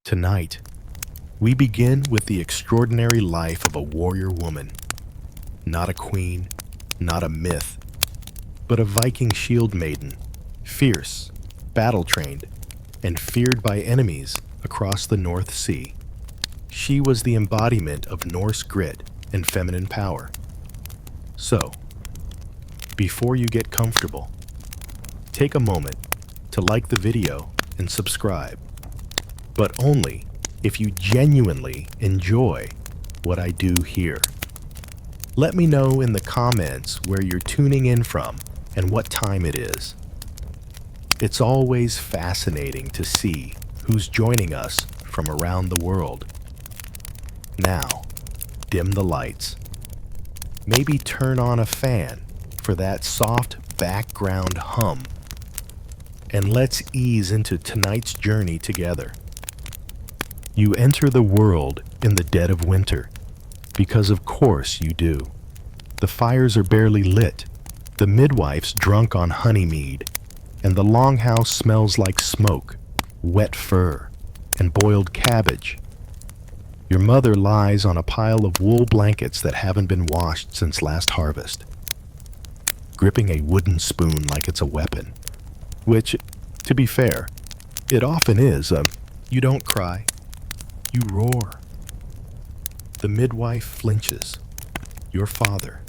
Tonight, we begin with the extraordinary life of a warrior woman. Not a queen, not a myth, but a Viking shield maiden, fierce, battle-trained, and feared by enemies across the North Sea. She was the embodiment of Norse grit and feminine power. So, before you get comfortable, take a moment to like the video and subscribe, but only if you genuinely enjoy what I do here. Let me know in the comments where you're tuning in from and what time it is. It's always fascinating to see who's joining us from around the world. Now, dim the lights. Maybe turn on a fan for that soft background hum. And let's ease into tonight's journey together. You enter the world in the dead of winter, because of course you do. The fires are barely lit, the midwife's drunk on honeymead, and the longhouse smells like smoke, wet fur, and boiled cabbage. Your mother lies on a pile of wool blankets that haven't been washed since last harvest, gripping a wooden spoon like it's a weapon, which, to be fair, it often is. You don't cry, you roar. The midwife flinches. Your father,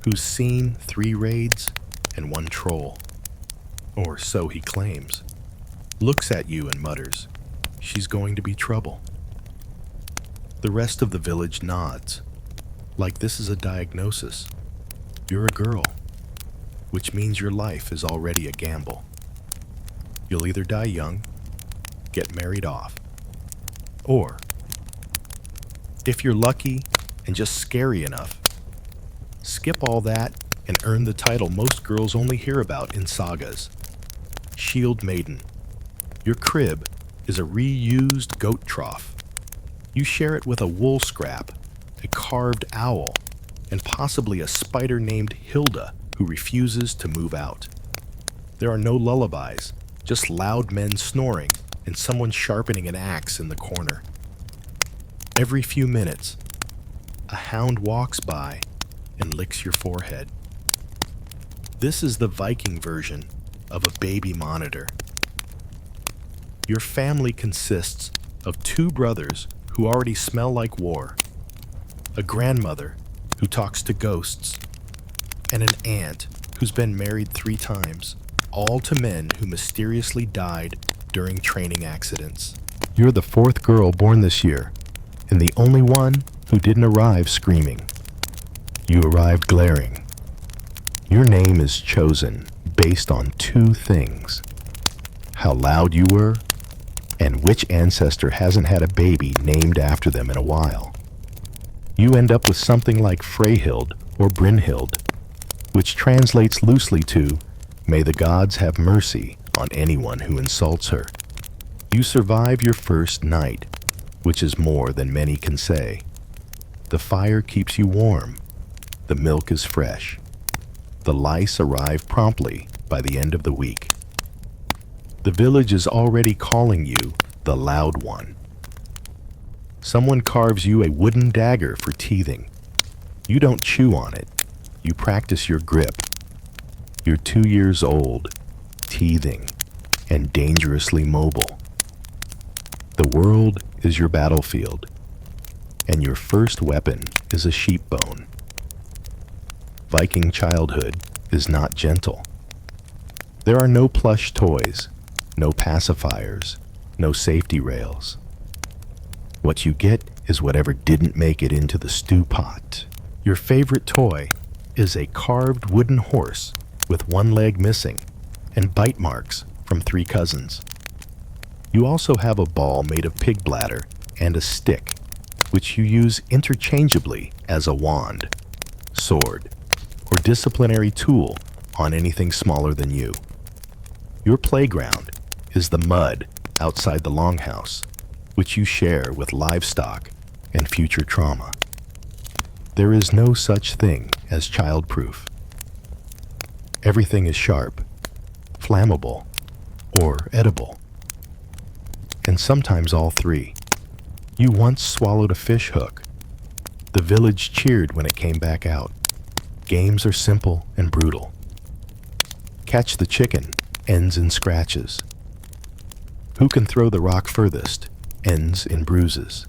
who's seen 3 raids and 1 troll, or so he claims, looks at you and mutters, "She's going to be trouble." The rest of the village nods, like this is a diagnosis. You're a girl, which means your life is already a gamble. You'll either die young, get married off, or, if you're lucky and just scary enough, skip all that and earn the title most girls only hear about in sagas. Shield Maiden. Your crib is a reused goat trough. You share it with a wool scrap, a carved owl, and possibly a spider named Hilda who refuses to move out. There are no lullabies, just loud men snoring and someone sharpening an axe in the corner. Every few minutes, a hound walks by and licks your forehead. This is the Viking version of a baby monitor. Your family consists of 2 brothers who already smell like war, a grandmother who talks to ghosts, and an aunt who's been married 3 times, all to men who mysteriously died during training accidents. You're the 4th girl born this year, and the only one who didn't arrive screaming. You arrived glaring. Your name is chosen based on 2 things: how loud you were, and which ancestor hasn't had a baby named after them in a while. You end up with something like Freyhild or Brynhild, which translates loosely to, "May the gods have mercy on anyone who insults her." You survive your first night, which is more than many can say. The fire keeps you warm. The milk is fresh. The lice arrive promptly by the end of the week. The village is already calling you the loud one. Someone carves you a wooden dagger for teething. You don't chew on it. You practice your grip. You're 2 years old, teething, and dangerously mobile. The world is your battlefield, and your first weapon is a sheep bone. Viking childhood is not gentle. There are no plush toys, no pacifiers, no safety rails. What you get is whatever didn't make it into the stew pot. Your favorite toy is a carved wooden horse with 1 leg missing and bite marks from 3 cousins. You also have a ball made of pig bladder and a stick, which you use interchangeably as a wand, sword, or disciplinary tool on anything smaller than you. Your playground is the mud outside the longhouse, which you share with livestock and future trauma. There is no such thing as childproof. Everything is sharp, flammable, or edible. and sometimes all three. You once swallowed a fish hook. The village cheered when it came back out. Games are simple and brutal. Catch the chicken ends in scratches. Who can throw the rock furthest ends in bruises.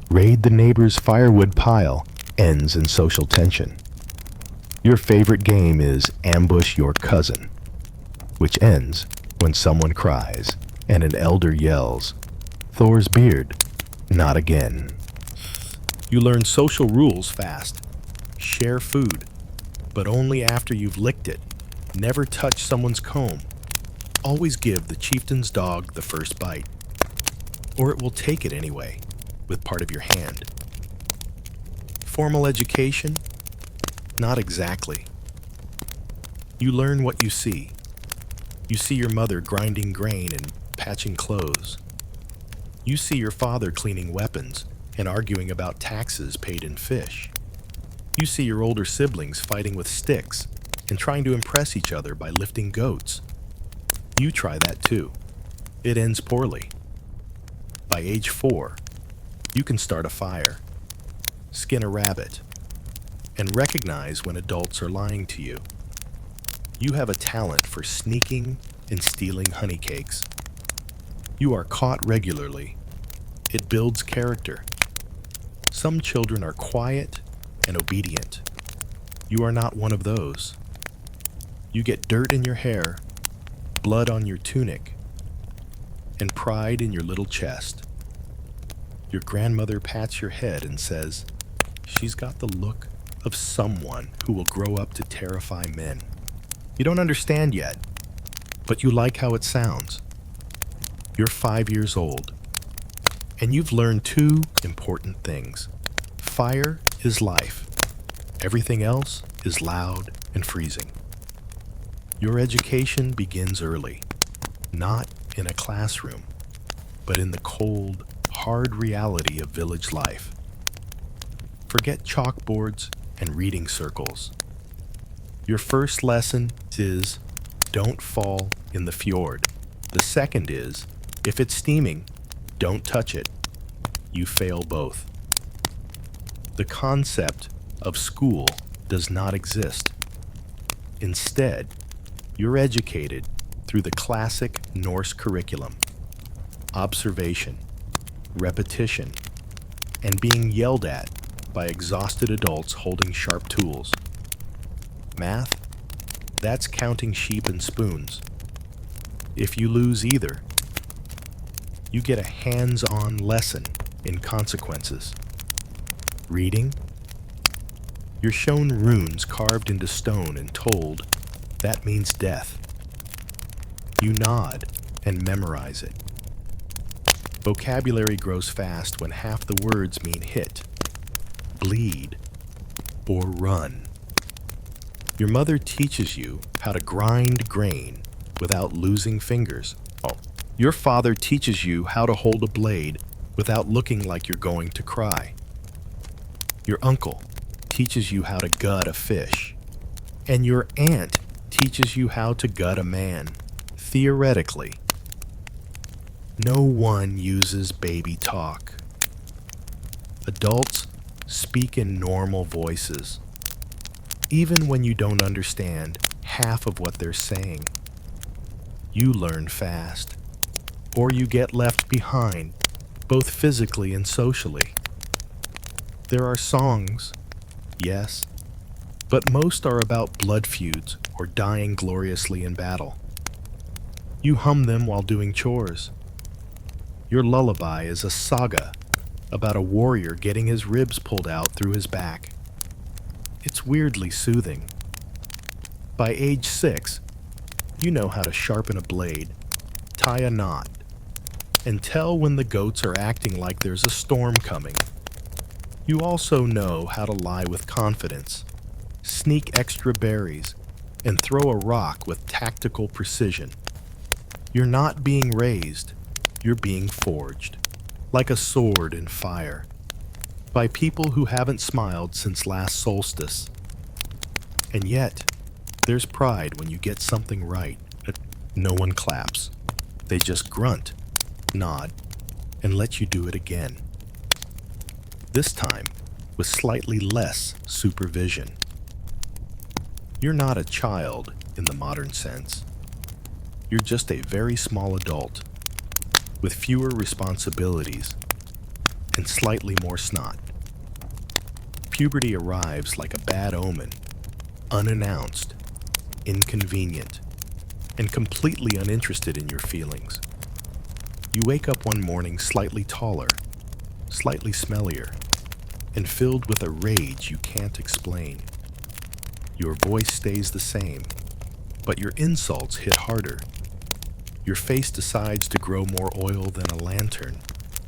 Raid the neighbor's firewood pile ends in social tension. Your favorite game is ambush your cousin, which ends when someone cries and an elder yells, "Thor's beard, not again." You learn social rules fast. Share food, but only after you've licked it. Never touch someone's comb. Always give the chieftain's dog the first bite, or it will take it anyway, with part of your hand. Formal education? Not exactly. You learn what you see. You see your mother grinding grain and patching clothes. You see your father cleaning weapons and arguing about taxes paid in fish. You see your older siblings fighting with sticks and trying to impress each other by lifting goats. You try that too. It ends poorly. By age 4, you can start a fire, skin a rabbit, and recognize when adults are lying to you. You have a talent for sneaking and stealing honey cakes. You are caught regularly. It builds character. Some children are quiet and obedient. You are not one of those. You get dirt in your hair, blood on your tunic, and pride in your little chest. Your grandmother pats your head and says, "She's got the look of someone who will grow up to terrify men." You don't understand yet, but you like how it sounds. You're 5 years old, and you've learned 2 important things. Fire is life. Everything else is loud and freezing. Your education begins early, not in a classroom, but in the cold, hard reality of village life. Forget chalkboards and reading circles. Your first lesson is, don't fall in the fjord. The second is, if it's steaming, don't touch it. You fail both. The concept of school does not exist. Instead, you're educated through the classic Norse curriculum: observation, repetition, and being yelled at by exhausted adults holding sharp tools. Math? That's counting sheep and spoons. If you lose either, you get a hands-on lesson in consequences. Reading? You're shown runes carved into stone and told, that means death. You nod and memorize it. Vocabulary grows fast when half the words mean hit, bleed, or run. Your mother teaches you how to grind grain without losing fingers. Your father teaches you how to hold a blade without looking like you're going to cry. Your uncle teaches you how to gut a fish. And your aunt teaches you how to gut a man, theoretically. No one uses baby talk. Adults speak in normal voices, even when you don't understand half of what they're saying. You learn fast, or you get left behind, both physically and socially. There are songs, yes, but most are about blood feuds or dying gloriously in battle. You hum them while doing chores. Your lullaby is a saga about a warrior getting his ribs pulled out through his back. It's weirdly soothing. By age 6, you know how to sharpen a blade, tie a knot, and tell when the goats are acting like there's a storm coming. You also know how to lie with confidence, sneak extra berries, and throw a rock with tactical precision. You're not being raised, you're being forged, like a sword in fire, by people who haven't smiled since last solstice. And yet, there's pride when you get something right. No one claps. They just grunt. nod, and let you do it again. This time with slightly less supervision. You're not a child in the modern sense. You're just a very small adult with fewer responsibilities and slightly more snot. Puberty arrives like a bad omen, unannounced, inconvenient, and completely uninterested in your feelings. You wake up one morning slightly taller, slightly smellier, and filled with a rage you can't explain. Your voice stays the same, but your insults hit harder. Your face decides to grow more oil than a lantern,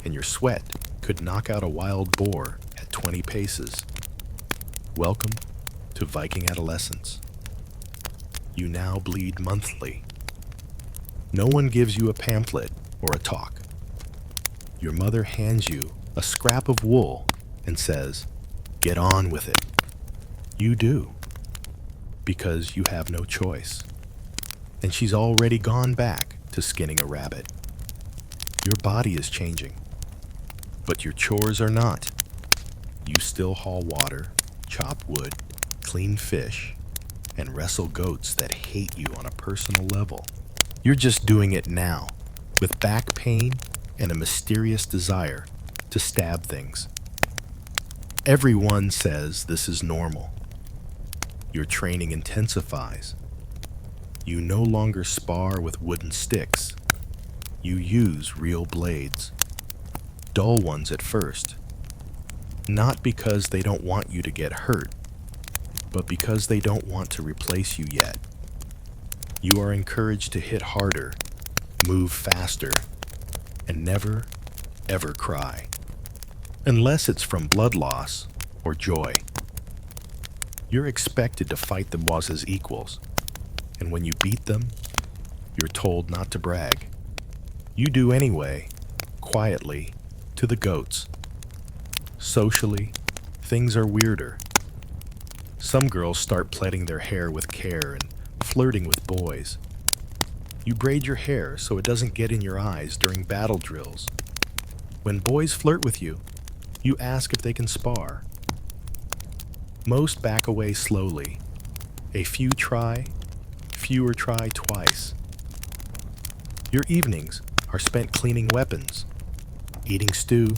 and your sweat could knock out a wild boar at 20 paces. Welcome to Viking adolescence. You now bleed monthly. No one gives you a pamphlet or a talk. Your mother hands you a scrap of wool and says, "Get on with it." You do, because you have no choice. And she's already gone back to skinning a rabbit. Your body is changing, but your chores are not. You still haul water, chop wood, clean fish, and wrestle goats that hate you on a personal level. You're just doing it now, with back pain and a mysterious desire to stab things. Everyone says this is normal. Your training intensifies. You no longer spar with wooden sticks. You use real blades. Dull ones at first. Not because they don't want you to get hurt, but because they don't want to replace you yet. You are encouraged to hit harder, move faster, and never, ever cry. Unless it's from blood loss or joy. You're expected to fight the boss as equals, and when you beat them, you're told not to brag. You do anyway, quietly, to the goats. Socially, things are weirder. Some girls start plaiting their hair with care and flirting with boys. You braid your hair so it doesn't get in your eyes during battle drills. When boys flirt with you, you ask if they can spar. Most back away slowly. A few try, fewer try twice. Your evenings are spent cleaning weapons, eating stew,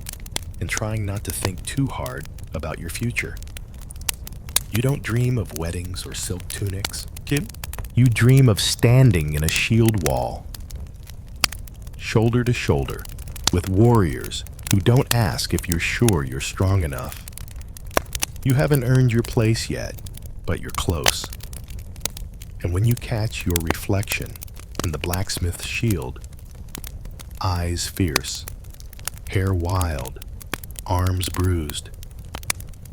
and trying not to think too hard about your future. You don't dream of weddings or silk tunics. You dream of standing in a shield wall, shoulder to shoulder, with warriors who don't ask if you're sure you're strong enough. You haven't earned your place yet, but you're close. And when you catch your reflection in the blacksmith's shield, eyes fierce, hair wild, arms bruised,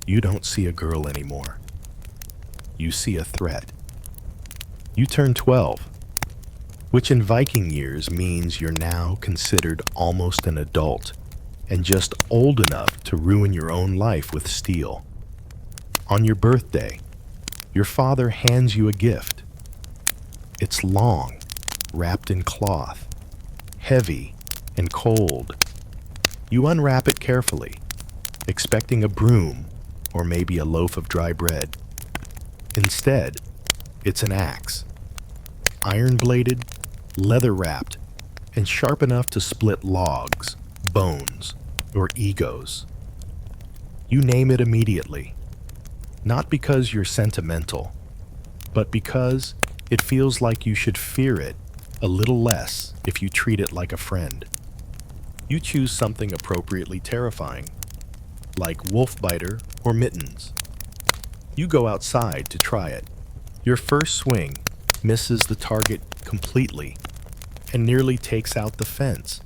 you don't see a girl anymore. You see a threat. You turn 12, which in Viking years means you're now considered almost an adult and just old enough to ruin your own life with steel. On your birthday, your father hands you a gift. It's long, wrapped in cloth, heavy and cold. You unwrap it carefully, expecting a broom or maybe a loaf of dry bread. Instead, it's an axe, iron-bladed, leather-wrapped, and sharp enough to split logs, bones, or egos. You name it immediately, not because you're sentimental, but because it feels like you should fear it a little less if you treat it like a friend. You choose something appropriately terrifying, like wolfbiter or mittens. You go outside to try it. Your first swing misses the target completely and nearly takes out the fence.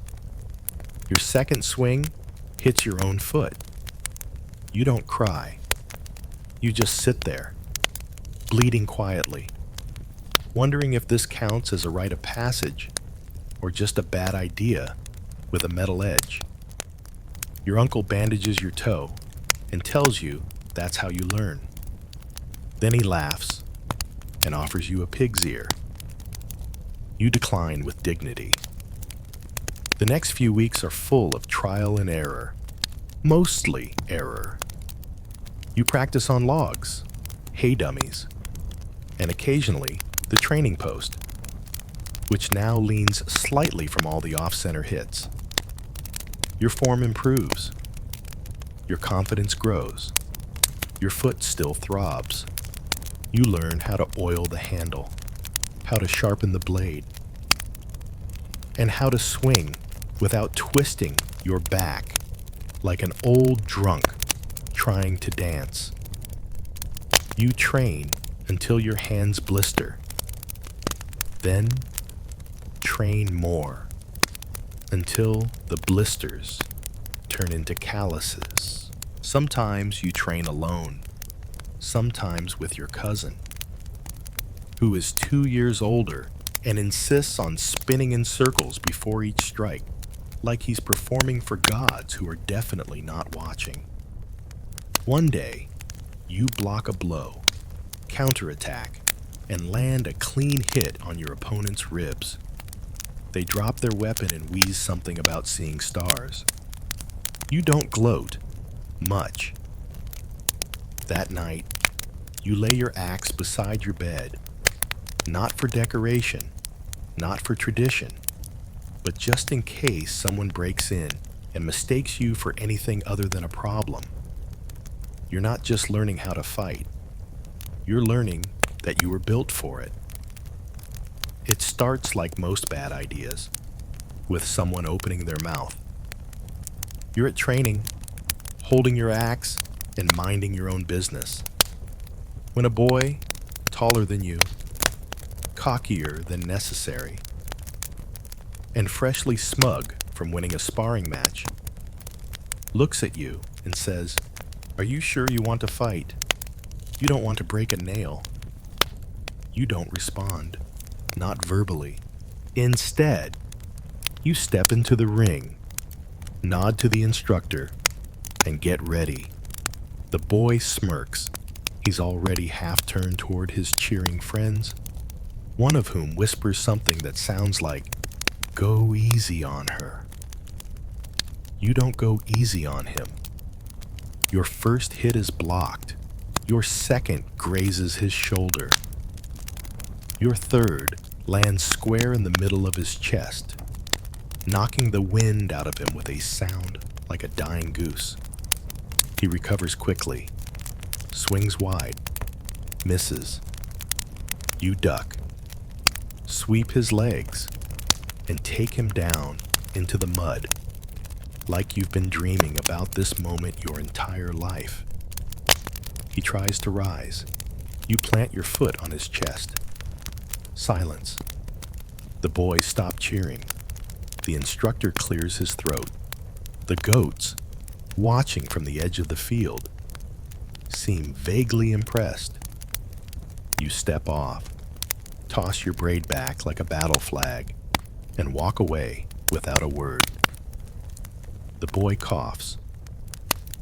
Your second swing hits your own foot. You don't cry. You just sit there, bleeding quietly, wondering if this counts as a rite of passage or just a bad idea with a metal edge. Your uncle bandages your toe and tells you that's how you learn. Then he laughs and offers you a pig's ear. You decline with dignity. The next few weeks are full of trial and error, mostly error. You practice on logs, hay dummies, and occasionally the training post, which now leans slightly from all the off-center hits. Your form improves. Your confidence grows. Your foot still throbs. You learn how to oil the handle, how to sharpen the blade, and how to swing without twisting your back like an old drunk trying to dance. You train until your hands blister. Then train more until the blisters turn into calluses. Sometimes you train alone, sometimes with your cousin, who is 2 years older and insists on spinning in circles before each strike, like he's performing for gods who are definitely not watching. One day, you block a blow, counterattack, and land a clean hit on your opponent's ribs. They drop their weapon and wheeze something about seeing stars. You don't gloat much. That night, you lay your axe beside your bed, not for decoration, not for tradition, but just in case someone breaks in and mistakes you for anything other than a problem. You're not just learning how to fight. You're learning that you were built for it. It starts like most bad ideas, with someone opening their mouth. You're at training, holding your axe and minding your own business, when a boy, taller than you, cockier than necessary, and freshly smug from winning a sparring match, looks at you and says, "Are you sure you want to fight? You don't want to break a nail." You don't respond, not verbally. Instead, you step into the ring, nod to the instructor, and get ready. The boy smirks. He's already half turned toward his cheering friends, one of whom whispers something that sounds like, "Go easy on her." You don't go easy on him. Your first hit is blocked. Your second grazes his shoulder. Your third lands square in the middle of his chest, knocking the wind out of him with a sound like a dying goose. He recovers quickly, swings wide, misses. You duck, sweep his legs, and take him down into the mud, like you've been dreaming about this moment your entire life. He tries to rise. You plant your foot on his chest. Silence. The boys stop cheering. The instructor clears his throat. The goats, watching from the edge of the field, seem vaguely impressed. You step off, toss your braid back like a battle flag, and walk away without a word. The boy coughs,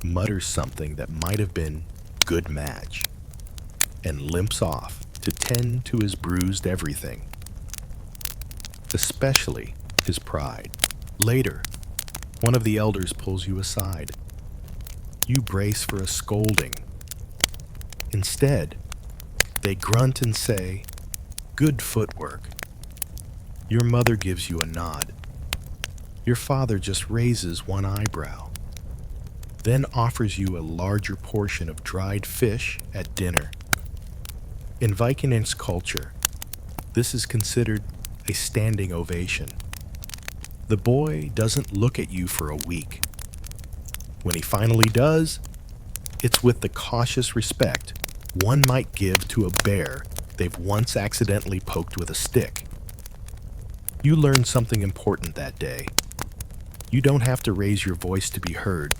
mutters something that might have been "good match," and limps off to tend to his bruised everything, especially his pride. Later, one of the elders pulls you aside. You brace for a scolding. Instead, they grunt and say, "Good footwork." Your mother gives you a nod. Your father just raises one eyebrow, then offers you a larger portion of dried fish at dinner. In Viking culture, this is considered a standing ovation. The boy doesn't look at you for a week. When he finally does, it's with the cautious respect one might give to a bear they've once accidentally poked with a stick. You learn something important that day. You don't have to raise your voice to be heard.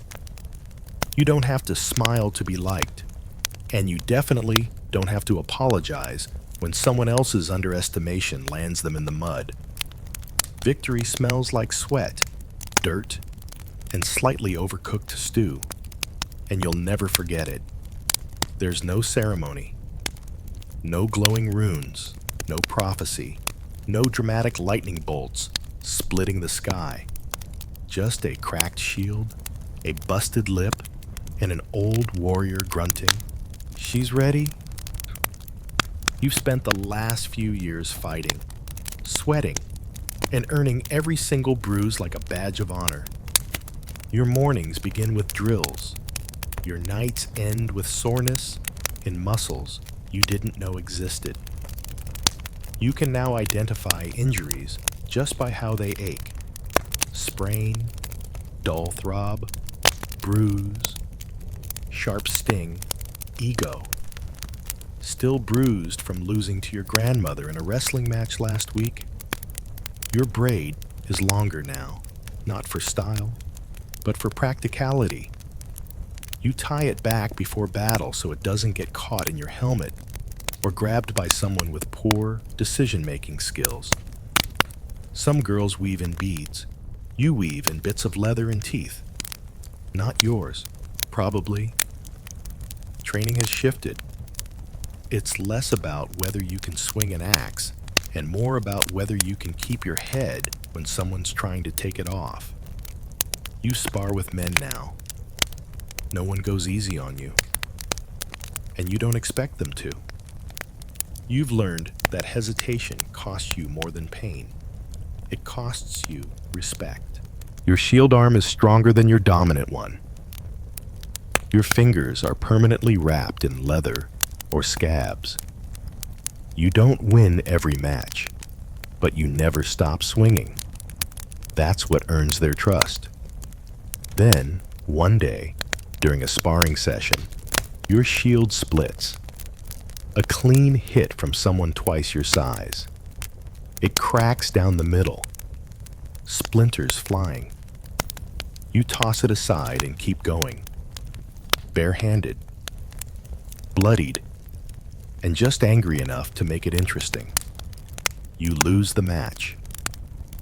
You don't have to smile to be liked. And you definitely don't have to apologize when someone else's underestimation lands them in the mud. Victory smells like sweat, dirt, and slightly overcooked stew, and you'll never forget it. There's no ceremony, no glowing runes, no prophecy, no dramatic lightning bolts splitting the sky. Just a cracked shield, a busted lip, and an old warrior grunting, "She's ready." You've spent the last few years fighting, sweating, and earning every single bruise like a badge of honor. Your mornings begin with drills. Your nights end with soreness in muscles you didn't know existed. You can now identify injuries just by how they ache. Sprain, dull throb, bruise, sharp sting, ego. Still bruised from losing to your grandmother in a wrestling match last week? Your braid is longer now, not for style, but for practicality. You tie it back before battle so it doesn't get caught in your helmet or grabbed by someone with poor decision-making skills. Some girls weave in beads. You weave in bits of leather and teeth. Not yours, probably. Training has shifted. It's less about whether you can swing an axe and more about whether you can keep your head when someone's trying to take it off. You spar with men now. No one goes easy on you. And you don't expect them to. You've learned that hesitation costs you more than pain. It costs you respect. Your shield arm is stronger than your dominant one. Your fingers are permanently wrapped in leather or scabs. You don't win every match, but you never stop swinging. That's what earns their trust. Then, one day, during a sparring session, your shield splits. A clean hit from someone twice your size. It cracks down the middle, splinters flying. You toss it aside and keep going, barehanded, bloodied, and just angry enough to make it interesting. You lose the match,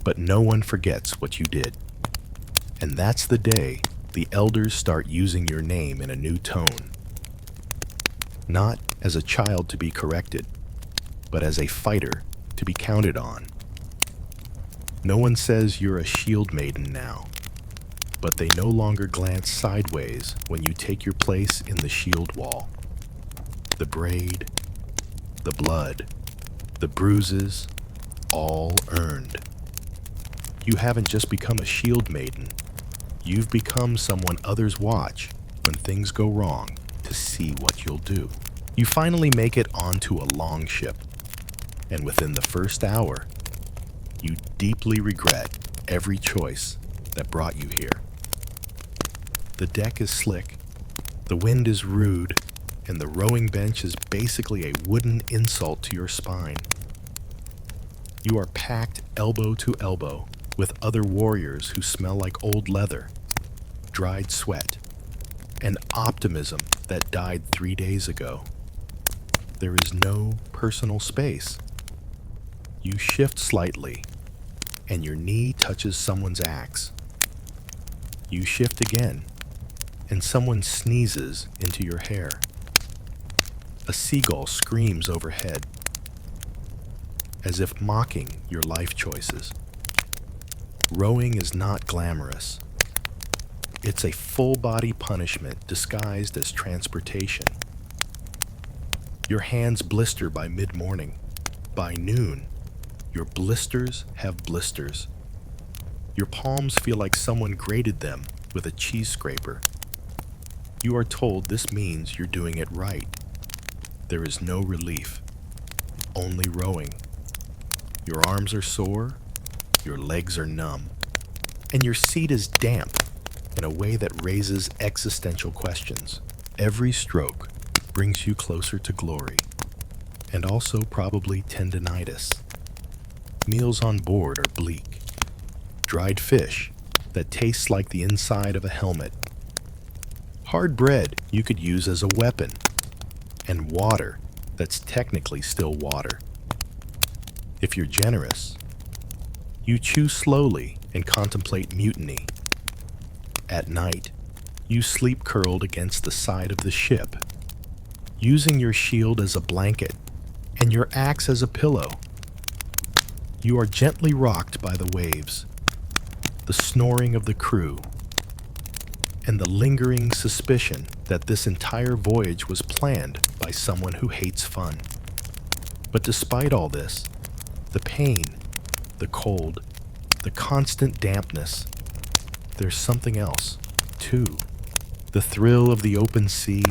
but no one forgets what you did. And that's the day the elders start using your name in a new tone. Not as a child to be corrected, but as a fighter to be counted on. No one says you're a shieldmaiden now, but they no longer glance sideways when you take your place in the shield wall. The braid, the blood, the bruises, all earned. You haven't just become a shieldmaiden, you've become someone others watch when things go wrong to see what you'll do. You finally make it onto a long ship, and within the first hour, you deeply regret every choice that brought you here. The deck is slick, the wind is rude, and the rowing bench is basically a wooden insult to your spine. You are packed elbow to elbow with other warriors who smell like old leather, dried sweat, and optimism that died 3 days ago. There is no personal space. You shift slightly, and your knee touches someone's axe. You shift again, and someone sneezes into your hair. A seagull screams overhead, as if mocking your life choices. Rowing is not glamorous. It's a full-body punishment disguised as transportation. Your hands blister by mid-morning. By noon, your blisters have blisters. Your palms feel like someone grated them with a cheese scraper. You are told this means you're doing it right. There is no relief, only rowing. Your arms are sore, your legs are numb, and your seat is damp in a way that raises existential questions. Every stroke brings you closer to glory, and also probably tendinitis. Meals on board are bleak. Dried fish that tastes like the inside of a helmet. Hard bread you could use as a weapon, and water that's technically still water. If you're generous, you chew slowly and contemplate mutiny. At night, you sleep curled against the side of the ship, using your shield as a blanket and your axe as a pillow. You are gently rocked by the waves. the snoring of the crew, and the lingering suspicion that this entire voyage was planned by someone who hates fun. But despite all this, the pain, the cold, the constant dampness, there's something else, too. The thrill of the open sea,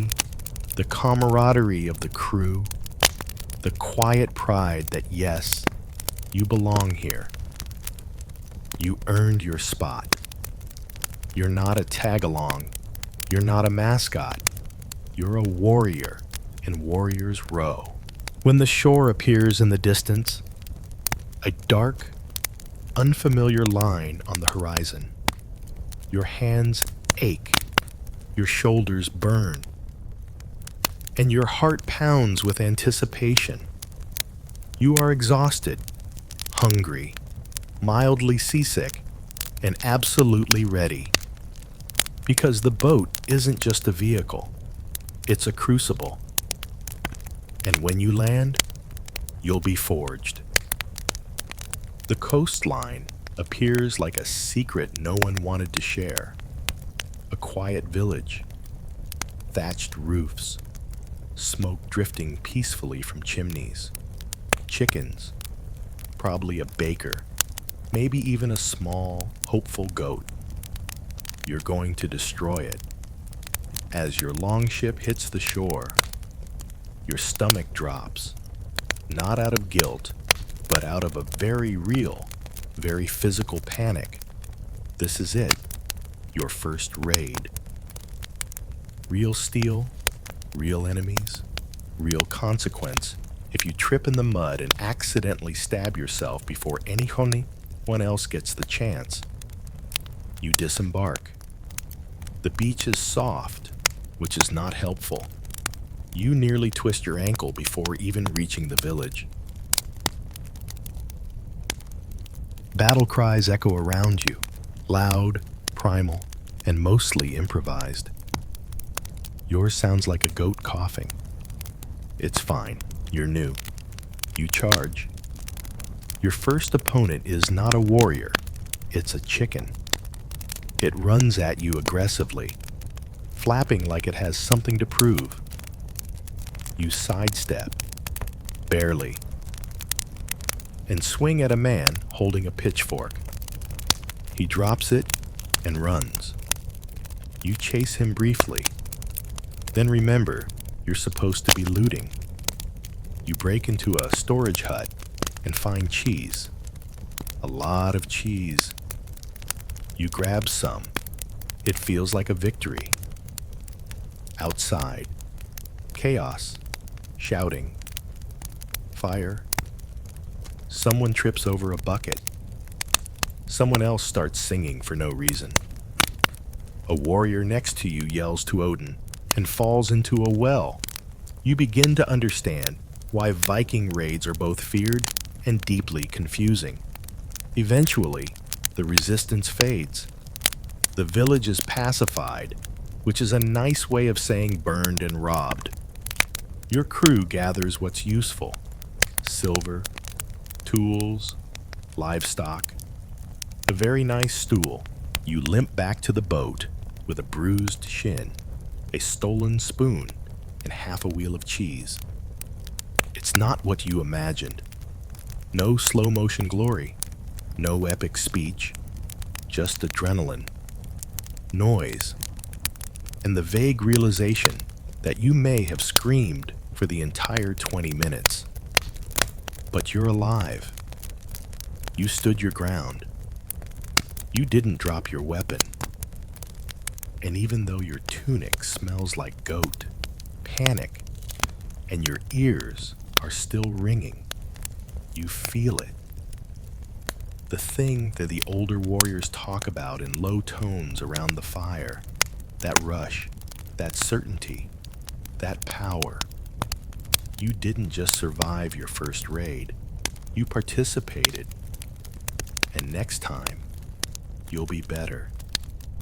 the camaraderie of the crew, the quiet pride that, yes, you belong here. You earned your spot. You're not a tag-along. You're not a mascot. You're a warrior in Warrior's Row. When the shore appears in the distance, a dark, unfamiliar line on the horizon. Your hands ache, your shoulders burn, and your heart pounds with anticipation. You are exhausted, hungry, mildly seasick, and absolutely ready. Because the boat isn't just a vehicle, it's a crucible. And when you land, you'll be forged. The coastline appears like a secret no one wanted to share. A quiet village, thatched roofs, smoke drifting peacefully from chimneys, chickens, probably a baker, maybe even a small, hopeful goat. You're going to destroy it. As your longship hits the shore, your stomach drops, not out of guilt, but out of a very real, very physical panic. This is it, your first raid. Real steel, real enemies, real consequence if you trip in the mud and accidentally stab yourself before anyone else gets the chance. You disembark. The beach is soft, which is not helpful. You nearly twist your ankle before even reaching the village. Battle cries echo around you, loud, primal, and mostly improvised. Yours sounds like a goat coughing. It's fine, you're new. You charge. Your first opponent is not a warrior, it's a chicken. It runs at you aggressively, flapping like it has something to prove. You sidestep, barely, and swing at a man holding a pitchfork. He drops it and runs. You chase him briefly, then remember you're supposed to be looting. You break into a storage hut and find cheese. A lot of cheese. You grab some. It feels like a victory. Outside, chaos, shouting, fire. Someone trips over a bucket. Someone else starts singing for no reason. A warrior next to you yells to Odin and falls into a well. You begin to understand why Viking raids are both feared and deeply confusing. Eventually, the resistance fades. The village is pacified, which is a nice way of saying burned and robbed. Your crew gathers what's useful: silver, tools, livestock, a very nice stool. You limp back to the boat with a bruised shin, a stolen spoon, and half a wheel of cheese. It's not what you imagined. No slow-motion glory, no epic speech, just adrenaline, noise, and the vague realization that you may have screamed for the entire 20 minutes. But you're alive. You stood your ground. You didn't drop your weapon. And even though your tunic smells like goat, panic, and your ears are still ringing, you feel it. The thing that the older warriors talk about in low tones around the fire, that rush, that certainty, that power. You didn't just survive your first raid, you participated. And next time, you'll be better.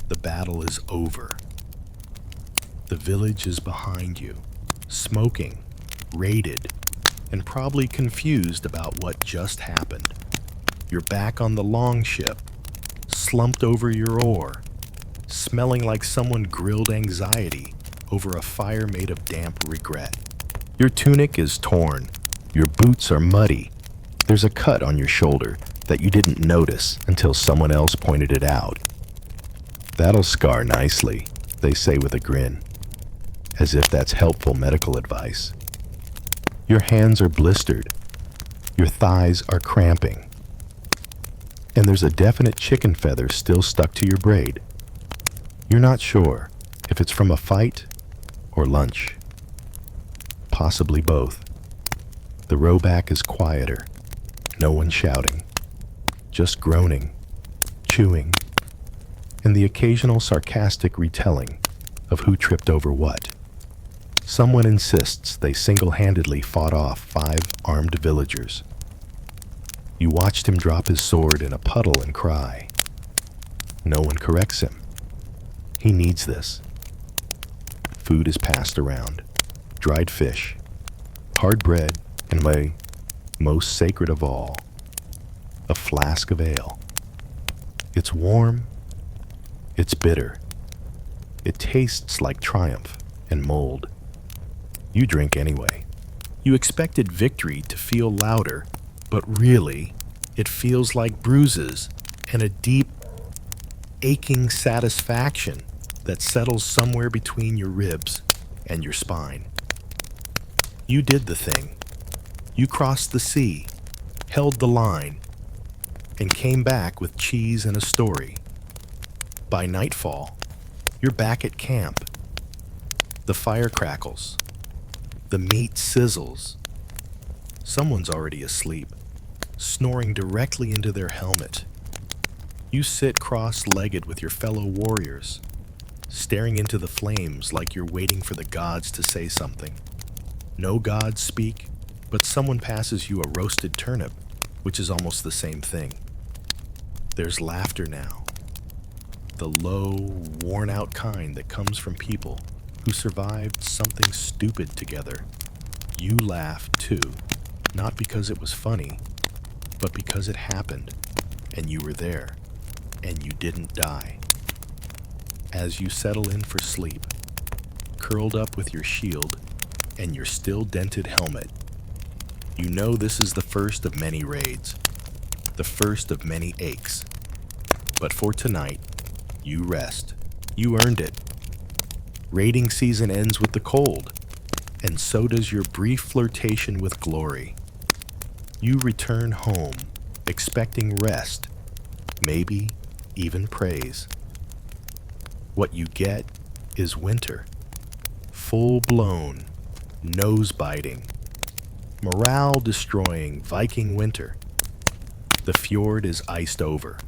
The battle is over. The village is behind you, smoking, raided, and probably confused about what just happened. You're back on the longship, slumped over your oar, smelling like someone grilled anxiety over a fire made of damp regret. Your tunic is torn, your boots are muddy, there's a cut on your shoulder that you didn't notice until someone else pointed it out. "That'll scar nicely," they say with a grin, as if that's helpful medical advice. Your hands are blistered, your thighs are cramping, and there's a definite chicken feather still stuck to your braid. You're not sure if it's from a fight or lunch. Possibly both. The rowback is quieter, no one shouting, just groaning, chewing, and the occasional sarcastic retelling of who tripped over what. Someone insists they single-handedly fought off 5 armed villagers. You watched him drop his sword in a puddle and cry. No one corrects him. He needs this. Food is passed around. Dried fish, hard bread, and most sacred of all, a flask of ale. It's warm, it's bitter, it tastes like triumph and mold. You drink anyway. You expected victory to feel louder, but really, it feels like bruises and a deep, aching satisfaction that settles somewhere between your ribs and your spine. You did the thing. You crossed the sea, held the line, and came back with cheese and a story. By nightfall, you're back at camp. The fire crackles. The meat sizzles. Someone's already asleep, snoring directly into their helmet. You sit cross-legged with your fellow warriors, staring into the flames like you're waiting for the gods to say something. No gods speak, but someone passes you a roasted turnip, which is almost the same thing. There's laughter now. The low, worn-out kind that comes from people who survived something stupid together. You laughed too, not because it was funny, but because it happened, and you were there, and you didn't die. As you settle in for sleep, curled up with your shield and your still dented helmet, you know this is the first of many raids, the first of many aches. But for tonight, you rest. You earned it. Raiding season ends with the cold, and so does your brief flirtation with glory. You return home, expecting rest, maybe even praise. What you get is winter. Full-blown, nose-biting, morale-destroying Viking winter. The fjord is iced over.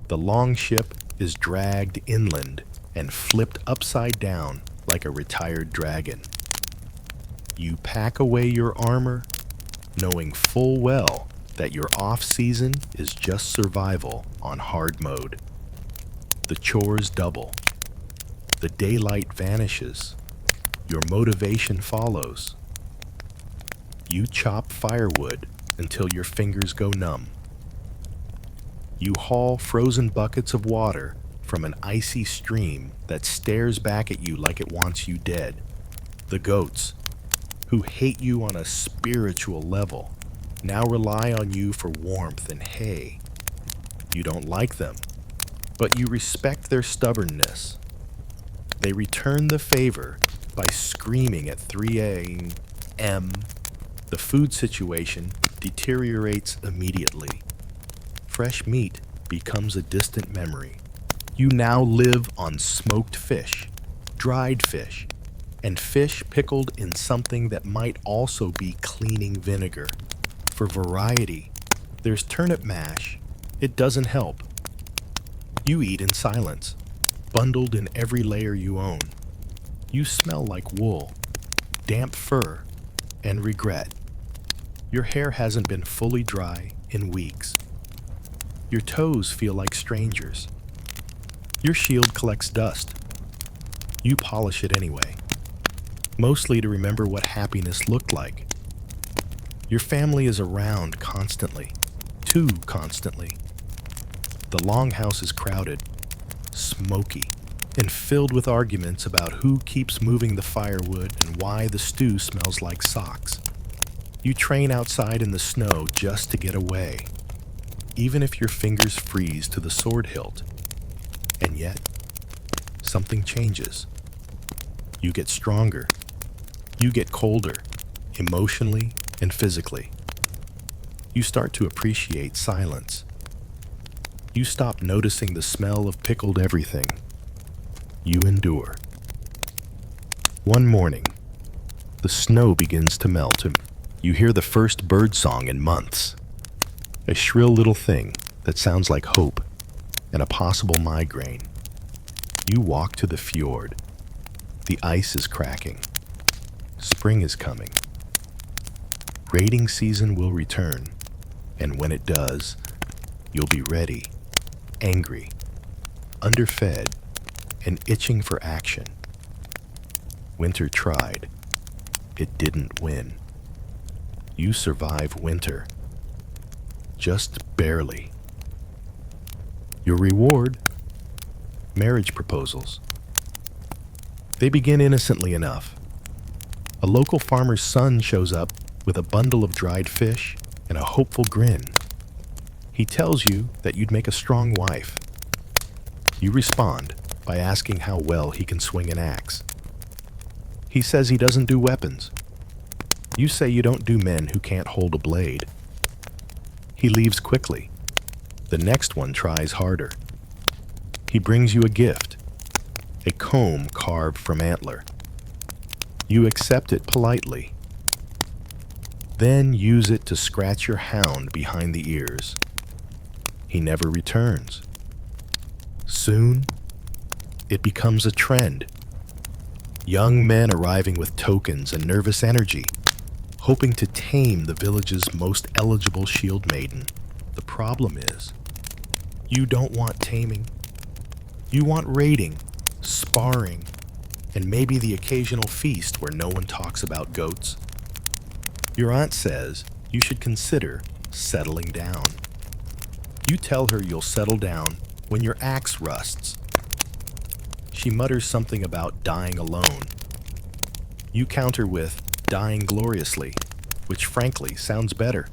The longship is dragged inland and flipped upside down like a retired dragon. You pack away your armor, knowing full well that your off-season is just survival on hard mode. The chores double. The daylight vanishes. Your motivation follows. You chop firewood until your fingers go numb. You haul frozen buckets of water from an icy stream that stares back at you like it wants you dead. The goats, who hate you on a spiritual level, now rely on you for warmth and hay. You don't like them, but you respect their stubbornness. They return the favor by screaming at 3 a.m. The food situation deteriorates immediately. Fresh meat becomes a distant memory. You now live on smoked fish, dried fish, and fish pickled in something that might also be cleaning vinegar. For variety, there's turnip mash. It doesn't help. You eat in silence, bundled in every layer you own. You smell like wool, damp fur, and regret. Your hair hasn't been fully dry in weeks. Your toes feel like strangers. Your shield collects dust. You polish it anyway, mostly to remember what happiness looked like. Your family is around constantly, too constantly. The longhouse is crowded, smoky, and filled with arguments about who keeps moving the firewood and why the stew smells like socks. You train outside in the snow just to get away, even if your fingers freeze to the sword hilt. And yet, something changes. You get stronger. You get colder, emotionally and physically. You start to appreciate silence. You stop noticing the smell of pickled everything. You endure. One morning, the snow begins to melt and you hear the first bird song in months. A shrill little thing that sounds like hope and a possible migraine. You walk to the fjord. The ice is cracking. Spring is coming. Raiding season will return, and when it does, you'll be ready, angry, underfed, and itching for action. Winter tried. It didn't win. You survive winter. Just barely. Your reward? Marriage proposals. They begin innocently enough. A local farmer's son shows up with a bundle of dried fish and a hopeful grin. He tells you that you'd make a strong wife. You respond by asking how well he can swing an axe. He says he doesn't do weapons. You say you don't do men who can't hold a blade. He leaves quickly. The next one tries harder. He brings you a gift, a comb carved from antler. You accept it politely. Then use it to scratch your hound behind the ears. He never returns. Soon, it becomes a trend. Young men arriving with tokens and nervous energy, hoping to tame the village's most eligible shieldmaiden. The problem is, you don't want taming. You want raiding, sparring, and maybe the occasional feast where no one talks about goats. Your aunt says you should consider settling down. You tell her you'll settle down when your axe rusts. She mutters something about dying alone. You counter with dying gloriously, which frankly sounds better.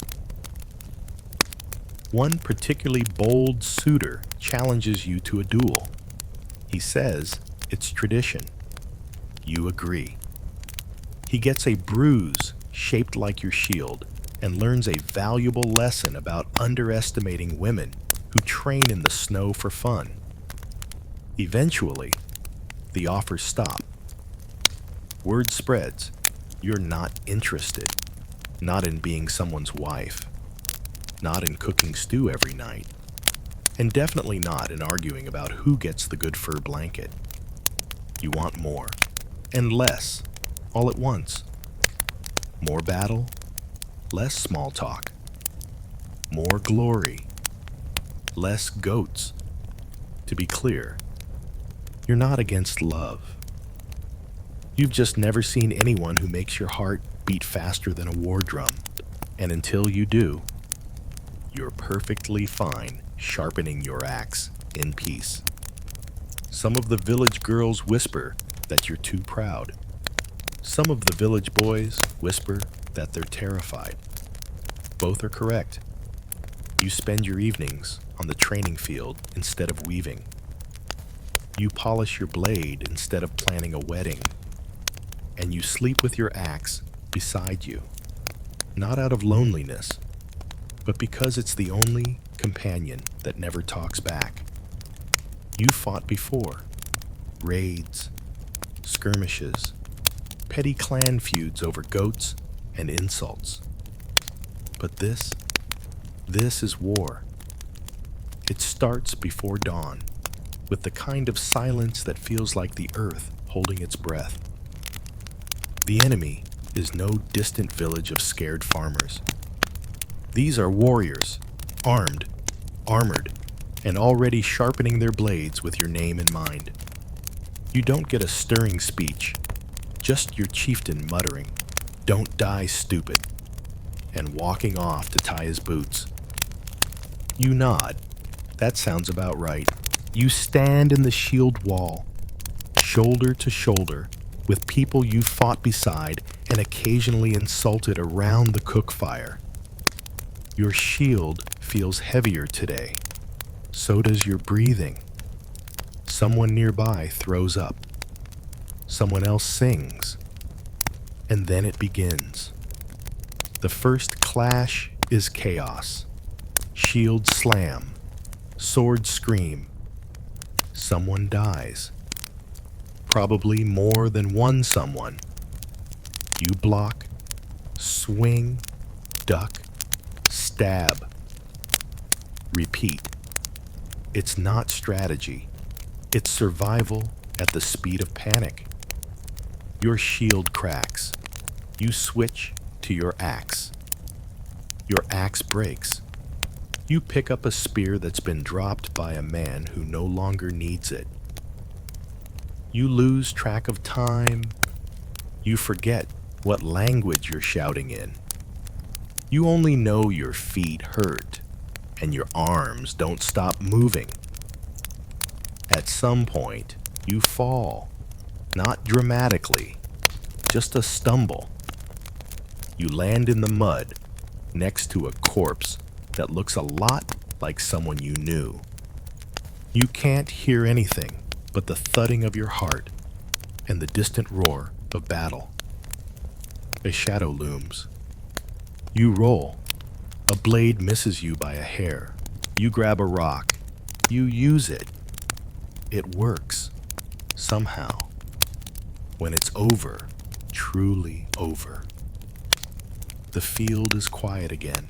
One particularly bold suitor challenges you to a duel. He says it's tradition. You agree. He gets a bruise shaped like your shield and learns a valuable lesson about underestimating women who train in the snow for fun. Eventually, the offers stop. Word spreads. You're not interested. Not in being someone's wife. Not in cooking stew every night. And definitely not in arguing about who gets the good fur blanket. You want more. And less. All at once. More battle. Less small talk. More glory. Less goats. To be clear, you're not against love. You've just never seen anyone who makes your heart beat faster than a war drum. And until you do, you're perfectly fine sharpening your axe in peace. Some of the village girls whisper that you're too proud. Some of the village boys whisper that they're terrified. Both are correct. You spend your evenings on the training field instead of weaving. You polish your blade instead of planning a wedding. And you sleep with your axe beside you, not out of loneliness, but because it's the only companion that never talks back. You fought before. Raids, skirmishes, petty clan feuds over goats and insults. But this is war. It starts before dawn, with the kind of silence that feels like the earth holding its breath. The enemy is no distant village of scared farmers. These are warriors, armed, armored, and already sharpening their blades with your name in mind. You don't get a stirring speech, just your chieftain muttering, "Don't die, stupid," and walking off to tie his boots. You nod, That sounds about right. You stand in the shield wall, shoulder to shoulder, with people you fought beside and occasionally insulted around the cook fire. Your shield feels heavier today. So does your breathing. Someone nearby throws up. Someone else sings. And then it begins. The first clash is chaos. Shield slam. Sword scream. Someone dies. Probably more than one someone. You block, swing, duck, stab. Repeat. It's not strategy. It's survival at the speed of panic. Your shield cracks. You switch to your axe. Your axe breaks. You pick up a spear that's been dropped by a man who no longer needs it. You lose track of time. You forget what language you're shouting in. You only know your feet hurt and your arms don't stop moving. At some point, you fall. Not dramatically, just a stumble. You land in the mud next to a corpse that looks a lot like someone you knew. You can't hear anything but the thudding of your heart and the distant roar of battle. A shadow looms. You roll. A blade misses you by a hair. You grab a rock. You use it. It works. Somehow. When it's over, truly over. The field is quiet again.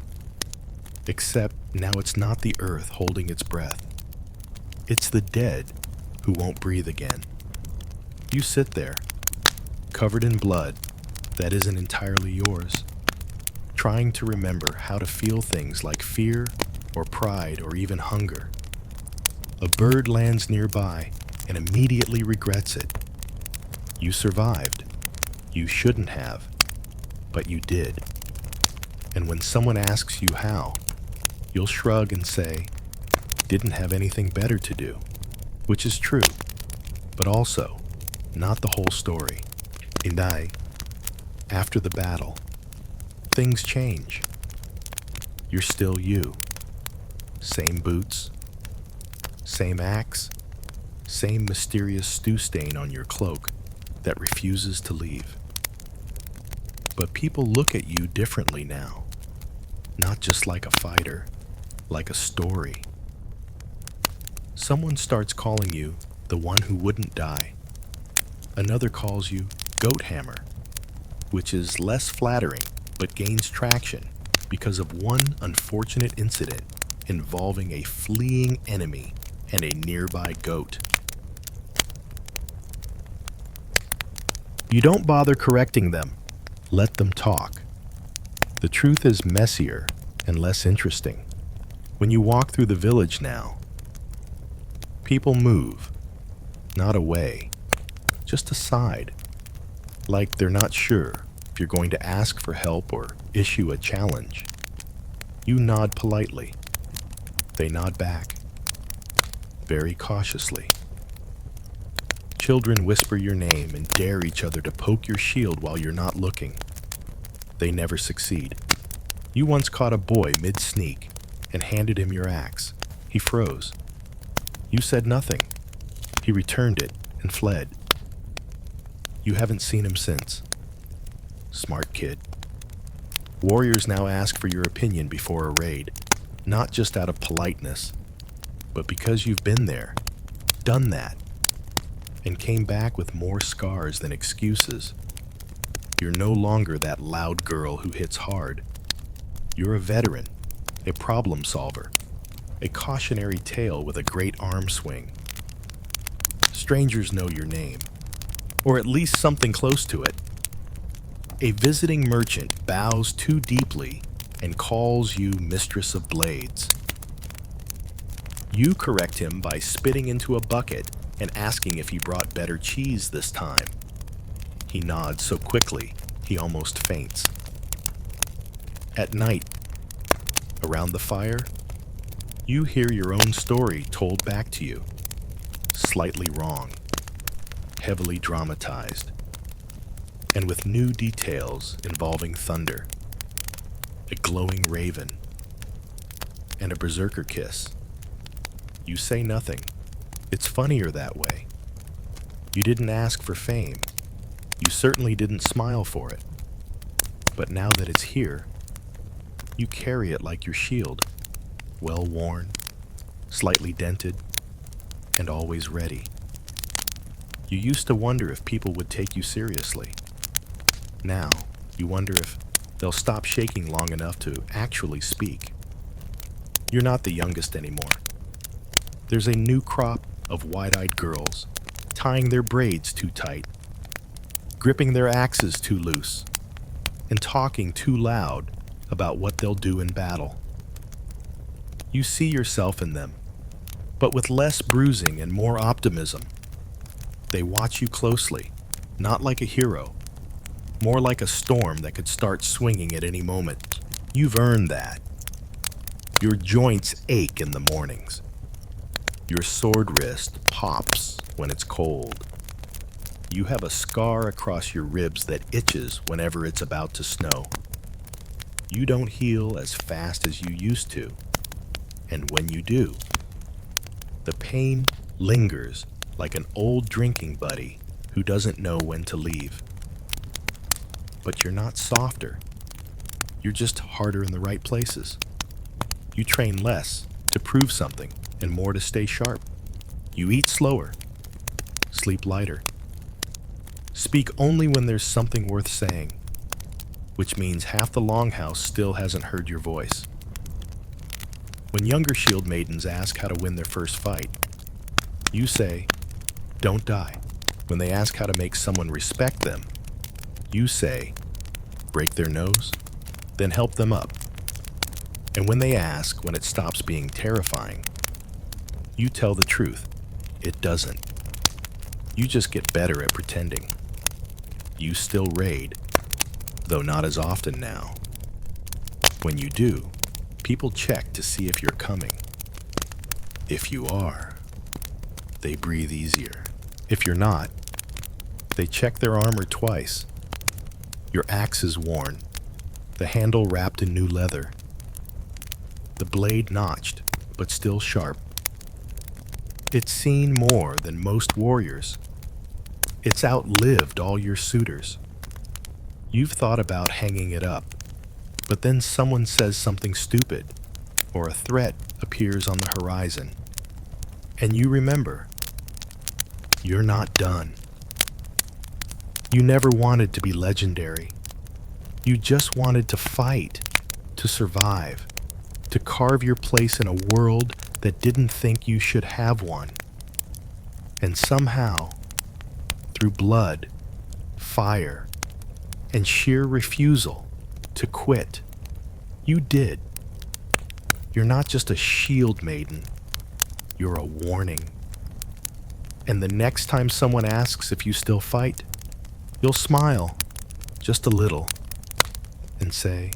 Except now it's not the earth holding its breath. It's the dead who won't breathe again. You sit there, covered in blood that isn't entirely yours, trying to remember how to feel things like fear or pride or even hunger. A bird lands nearby and immediately regrets it. You survived. You shouldn't have, but you did. And when someone asks you how, you'll shrug and say, didn't have anything better to do, which is true, but also not the whole story. And after the battle, things change. You're still you. Same boots, same axe, same mysterious stew stain on your cloak that refuses to leave. But people look at you differently now. Not just like a fighter, like a story. Someone starts calling you the one who wouldn't die. Another calls you Goat Hammer, which is less flattering but gains traction because of one unfortunate incident involving a fleeing enemy and a nearby goat. You don't bother correcting them. Let them talk. The truth is messier and less interesting. When you walk through the village now, people move, not away, just aside, like they're not sure if you're going to ask for help or issue a challenge. You nod politely. They nod back, very cautiously. Children whisper your name and dare each other to poke your shield while you're not looking. They never succeed. You once caught a boy mid-sneak and handed him your axe. He froze. You said nothing. He returned it and fled. You haven't seen him since. Smart kid. Warriors now ask for your opinion before a raid, not just out of politeness, but because you've been there, done that, and came back with more scars than excuses. You're no longer that loud girl who hits hard. You're a veteran, a problem solver, a cautionary tale with a great arm swing. Strangers know your name, or at least something close to it. A visiting merchant bows too deeply and calls you Mistress of Blades. You correct him by spitting into a bucket and asking if he brought better cheese this time. He nods so quickly, he almost faints. At night, around the fire, You hear your own story told back to you, slightly wrong, heavily dramatized, and with new details involving thunder, a glowing raven, and a berserker kiss. You say nothing. It's funnier that way. You didn't ask for fame. You certainly didn't smile for it. But now that it's here, you carry it like your shield, well worn, slightly dented, and always ready. You used to wonder if people would take you seriously. Now, you wonder if they'll stop shaking long enough to actually speak. You're not the youngest anymore. There's a new crop of wide-eyed girls tying their braids too tight, gripping their axes too loose, and talking too loud about what they'll do in battle. You see yourself in them, but with less bruising and more optimism. They watch you closely, not like a hero, more like a storm that could start swinging at any moment. You've earned that. Your joints ache in the mornings. Your sword wrist pops when it's cold. You have a scar across your ribs that itches whenever it's about to snow. You don't heal as fast as you used to, and when you do, the pain lingers like an old drinking buddy who doesn't know when to leave. But you're not softer. You're just harder in the right places. You train less to prove something and more to stay sharp. You eat slower, sleep lighter, speak only when there's something worth saying, which means half the longhouse still hasn't heard your voice. When younger shield maidens ask how to win their first fight, you say, "Don't die." When they ask how to make someone respect them, you say, "Break their nose, then help them up." And when they ask when it stops being terrifying, you tell the truth. It doesn't. You just get better at pretending. You still raid, though not as often now. When you do, people check to see if you're coming. If you are, they breathe easier. If you're not, they check their armor twice. Your axe is worn, the handle wrapped in new leather, the blade notched, but still sharp. It's seen more than most warriors. It's outlived all your suitors. You've thought about hanging it up, but then someone says something stupid, or a threat appears on the horizon, and you remember, you're not done. You never wanted to be legendary. You just wanted to fight, to survive, to carve your place in a world that didn't think you should have one. And somehow, through blood, fire, and sheer refusal to quit, you did. You're not just a shield maiden, you're a warning. And the next time someone asks if you still fight, you'll smile, just a little, and say,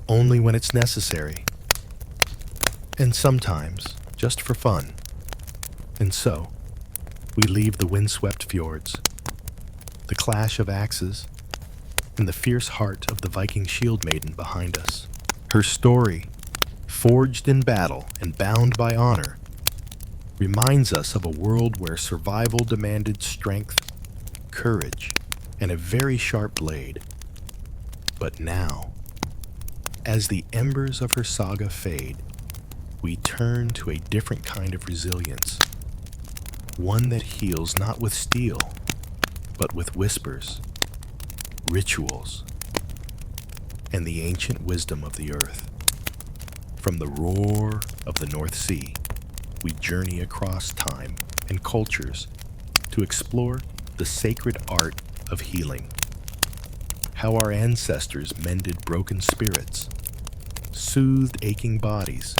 "Only when it's necessary." And sometimes, just for fun. And so, we leave the windswept fjords, the clash of axes, and the fierce heart of the Viking shield maiden behind us. Her story, forged in battle and bound by honor, reminds us of a world where survival demanded strength, courage, and a very sharp blade. But now, as the embers of her saga fade, we turn to a different kind of resilience, one that heals not with steel, but with whispers, rituals, and the ancient wisdom of the earth. From the roar of the North Sea, we journey across time and cultures to explore the sacred art of healing. How our ancestors mended broken spirits, soothed aching bodies,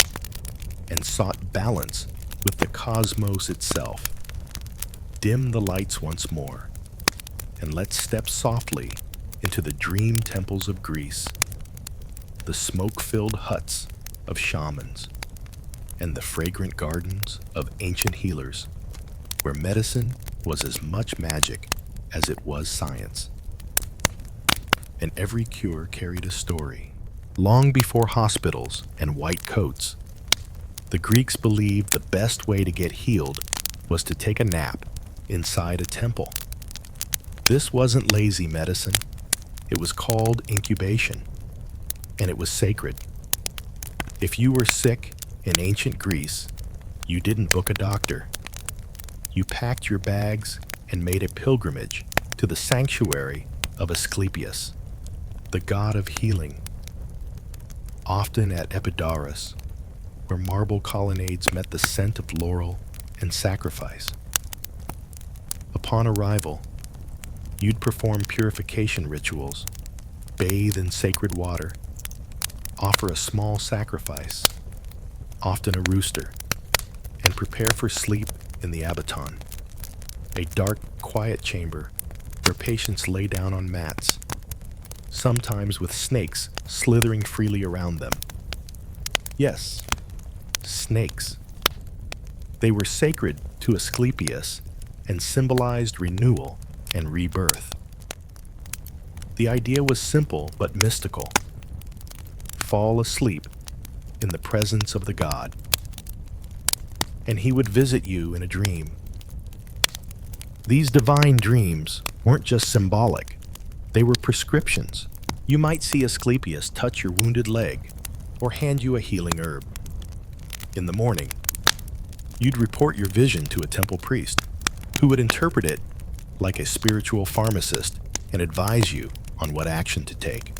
and sought balance with the cosmos itself. Dim the lights once more, and let's step softly into the dream temples of Greece, the smoke-filled huts of shamans, and the fragrant gardens of ancient healers, where medicine was as much magic as it was science. And every cure carried a story. Long before hospitals and white coats, the Greeks believed the best way to get healed was to take a nap inside a temple. This wasn't lazy medicine. It was called incubation, and it was sacred. If you were sick in ancient Greece, you didn't book a doctor. You packed your bags and made a pilgrimage to the sanctuary of Asclepius, the god of healing, often at Epidaurus, where marble colonnades met the scent of laurel and sacrifice. Upon arrival, you'd perform purification rituals, bathe in sacred water, offer a small sacrifice, often a rooster, and prepare for sleep in the abaton, a dark, quiet chamber where patients lay down on mats, sometimes with snakes slithering freely around them. Yes, snakes. They were sacred to Asclepius and symbolized renewal and rebirth. The idea was simple but mystical. Fall asleep in the presence of the god, and he would visit you in a dream. These divine dreams weren't just symbolic, they were prescriptions. You might see Asclepius touch your wounded leg or hand you a healing herb. In the morning, you'd report your vision to a temple priest, who would interpret it like a spiritual pharmacist and advise you on what action to take.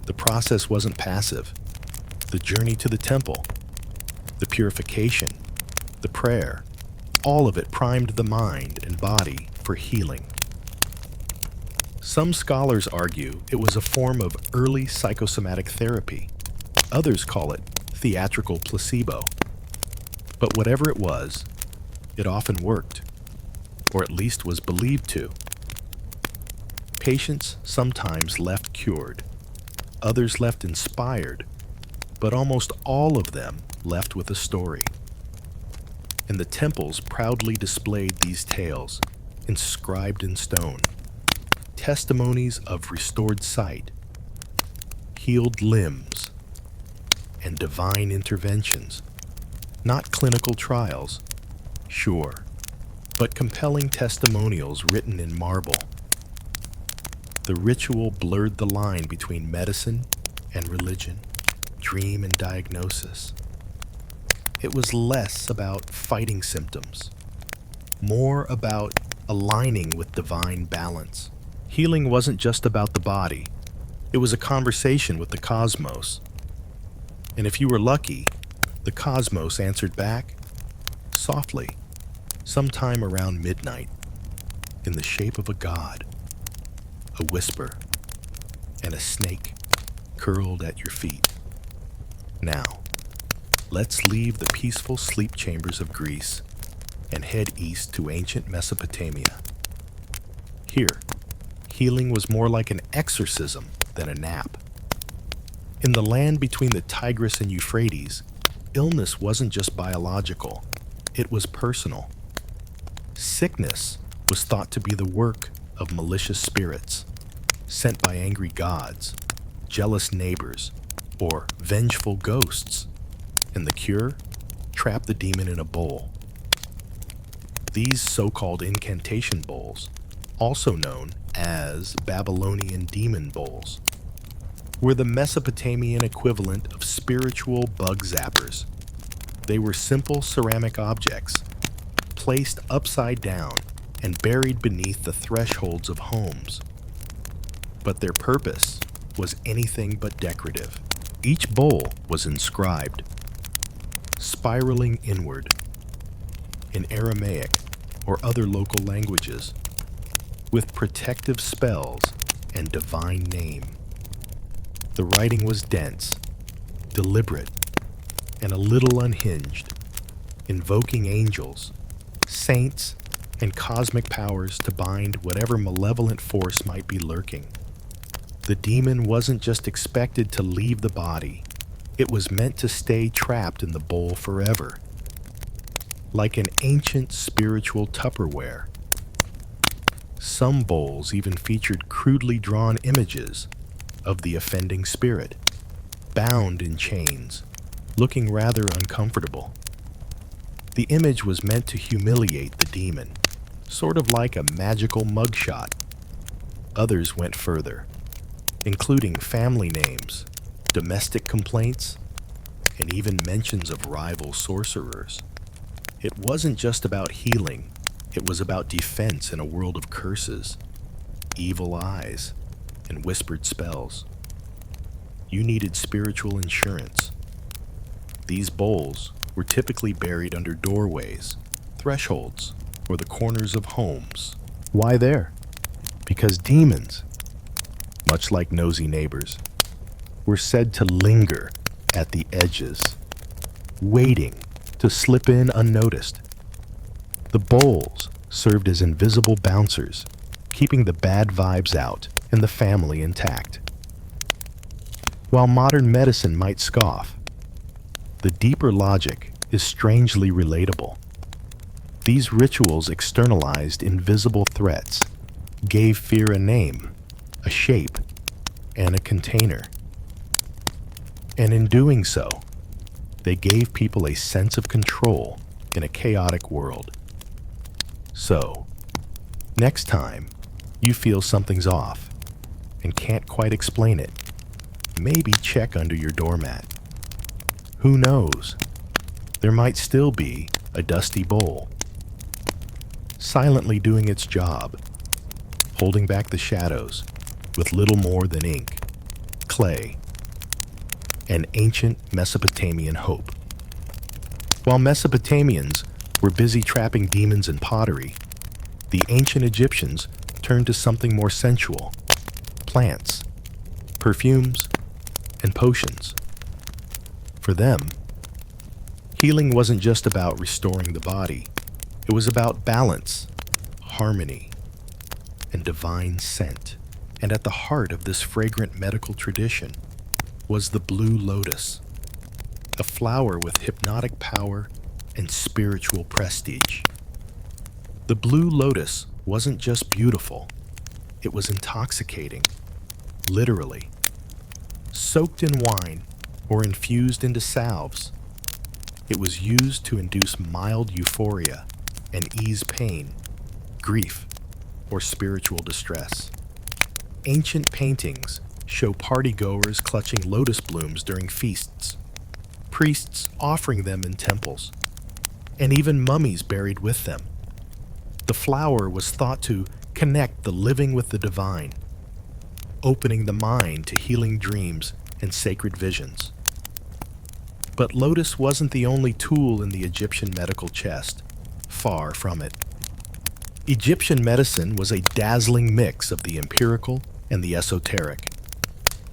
The process wasn't passive. The journey to the temple, the purification, the prayer, all of it primed the mind and body for healing. Some scholars argue it was a form of early psychosomatic therapy. Others call it theatrical placebo. But whatever it was, it often worked, or at least was believed to. Patients sometimes left cured, others left inspired, but almost all of them left with a story. And the temples proudly displayed these tales, inscribed in stone, testimonies of restored sight, healed limbs, and divine interventions. Not clinical trials, sure, but compelling testimonials written in marble. The ritual blurred the line between medicine and religion, dream and diagnosis. It was less about fighting symptoms, more about aligning with divine balance. Healing wasn't just about the body, it was a conversation with the cosmos. And if you were lucky, the cosmos answered back, softly, sometime around midnight, in the shape of a god, a whisper, and a snake curled at your feet. Now, let's leave the peaceful sleep chambers of Greece and head east to ancient Mesopotamia. Here, healing was more like an exorcism than a nap. In the land between the Tigris and Euphrates, illness wasn't just biological, it was personal. Sickness was thought to be the work of malicious spirits, sent by angry gods, jealous neighbors, or vengeful ghosts. And the cure? Trap the demon in a bowl. These so-called incantation bowls, also known as Babylonian demon bowls, were the Mesopotamian equivalent of spiritual bug zappers. They were simple ceramic objects, placed upside down and buried beneath the thresholds of homes. But their purpose was anything but decorative. Each bowl was inscribed, spiraling inward, in Aramaic or other local languages, with protective spells and divine name. The writing was dense, deliberate, and a little unhinged, invoking angels, saints, and cosmic powers to bind whatever malevolent force might be lurking. The demon wasn't just expected to leave the body, It was meant to stay trapped in the bowl forever, like an ancient spiritual Tupperware. Some bowls even featured crudely drawn images of the offending spirit, bound in chains, looking rather uncomfortable. The image was meant to humiliate the demon, sort of like a magical mugshot. Others went further, including family names, domestic complaints, and even mentions of rival sorcerers. It wasn't just about healing, it was about defense in a world of curses, evil eyes, and whispered spells. You needed spiritual insurance. These bowls were typically buried under doorways, thresholds, or the corners of homes. Why there? Because demons, much like nosy neighbors, were said to linger at the edges, waiting to slip in unnoticed. The bowls served as invisible bouncers, keeping the bad vibes out and the family intact. While modern medicine might scoff, the deeper logic is strangely relatable. These rituals externalized invisible threats, gave fear a name, a shape, and a container. And in doing so, they gave people a sense of control in a chaotic world. So, next time you feel something's off and can't quite explain it, maybe check under your doormat. Who knows? There might still be a dusty bowl, silently doing its job, holding back the shadows with little more than ink, clay, and ancient Mesopotamian hope. While Mesopotamians were busy trapping demons in pottery, the ancient Egyptians turned to something more sensual: plants, perfumes, and potions. For them, healing wasn't just about restoring the body. It was about balance, harmony, and divine scent. And at the heart of this fragrant medical tradition was the blue lotus, a flower with hypnotic power and spiritual prestige. The blue lotus wasn't just beautiful, it was intoxicating, literally. Soaked in wine or infused into salves, it was used to induce mild euphoria and ease pain, grief, or spiritual distress. Ancient paintings show partygoers clutching lotus blooms during feasts, priests offering them in temples, and even mummies buried with them. The flower was thought to connect the living with the divine, opening the mind to healing dreams and sacred visions. But lotus wasn't the only tool in the Egyptian medical chest. Far from it. Egyptian medicine was a dazzling mix of the empirical and the esoteric.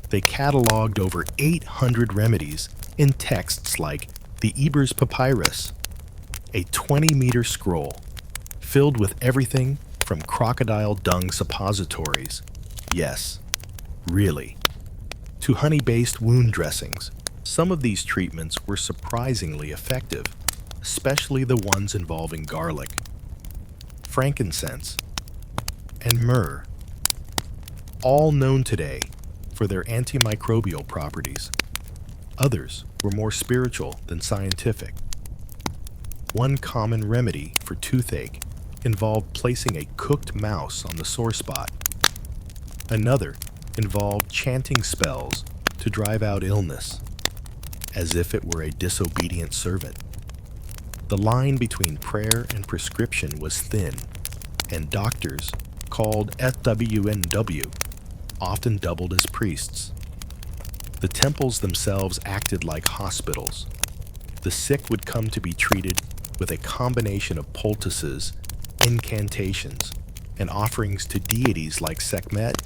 They cataloged over 800 remedies in texts like the Eber's Papyrus, a 20-meter scroll filled with everything from crocodile dung suppositories, yes, really, to honey-based wound dressings. Some of these treatments were surprisingly effective, especially the ones involving garlic, frankincense, and myrrh, all known today for their antimicrobial properties. Others were more spiritual than scientific. One common remedy for toothache involved placing a cooked mouse on the sore spot. Another involved chanting spells to drive out illness, as if it were a disobedient servant. The line between prayer and prescription was thin, and doctors, called FWNW, often doubled as priests. The temples themselves acted like hospitals. The sick would come to be treated with a combination of poultices, incantations, and offerings to deities like Sekhmet,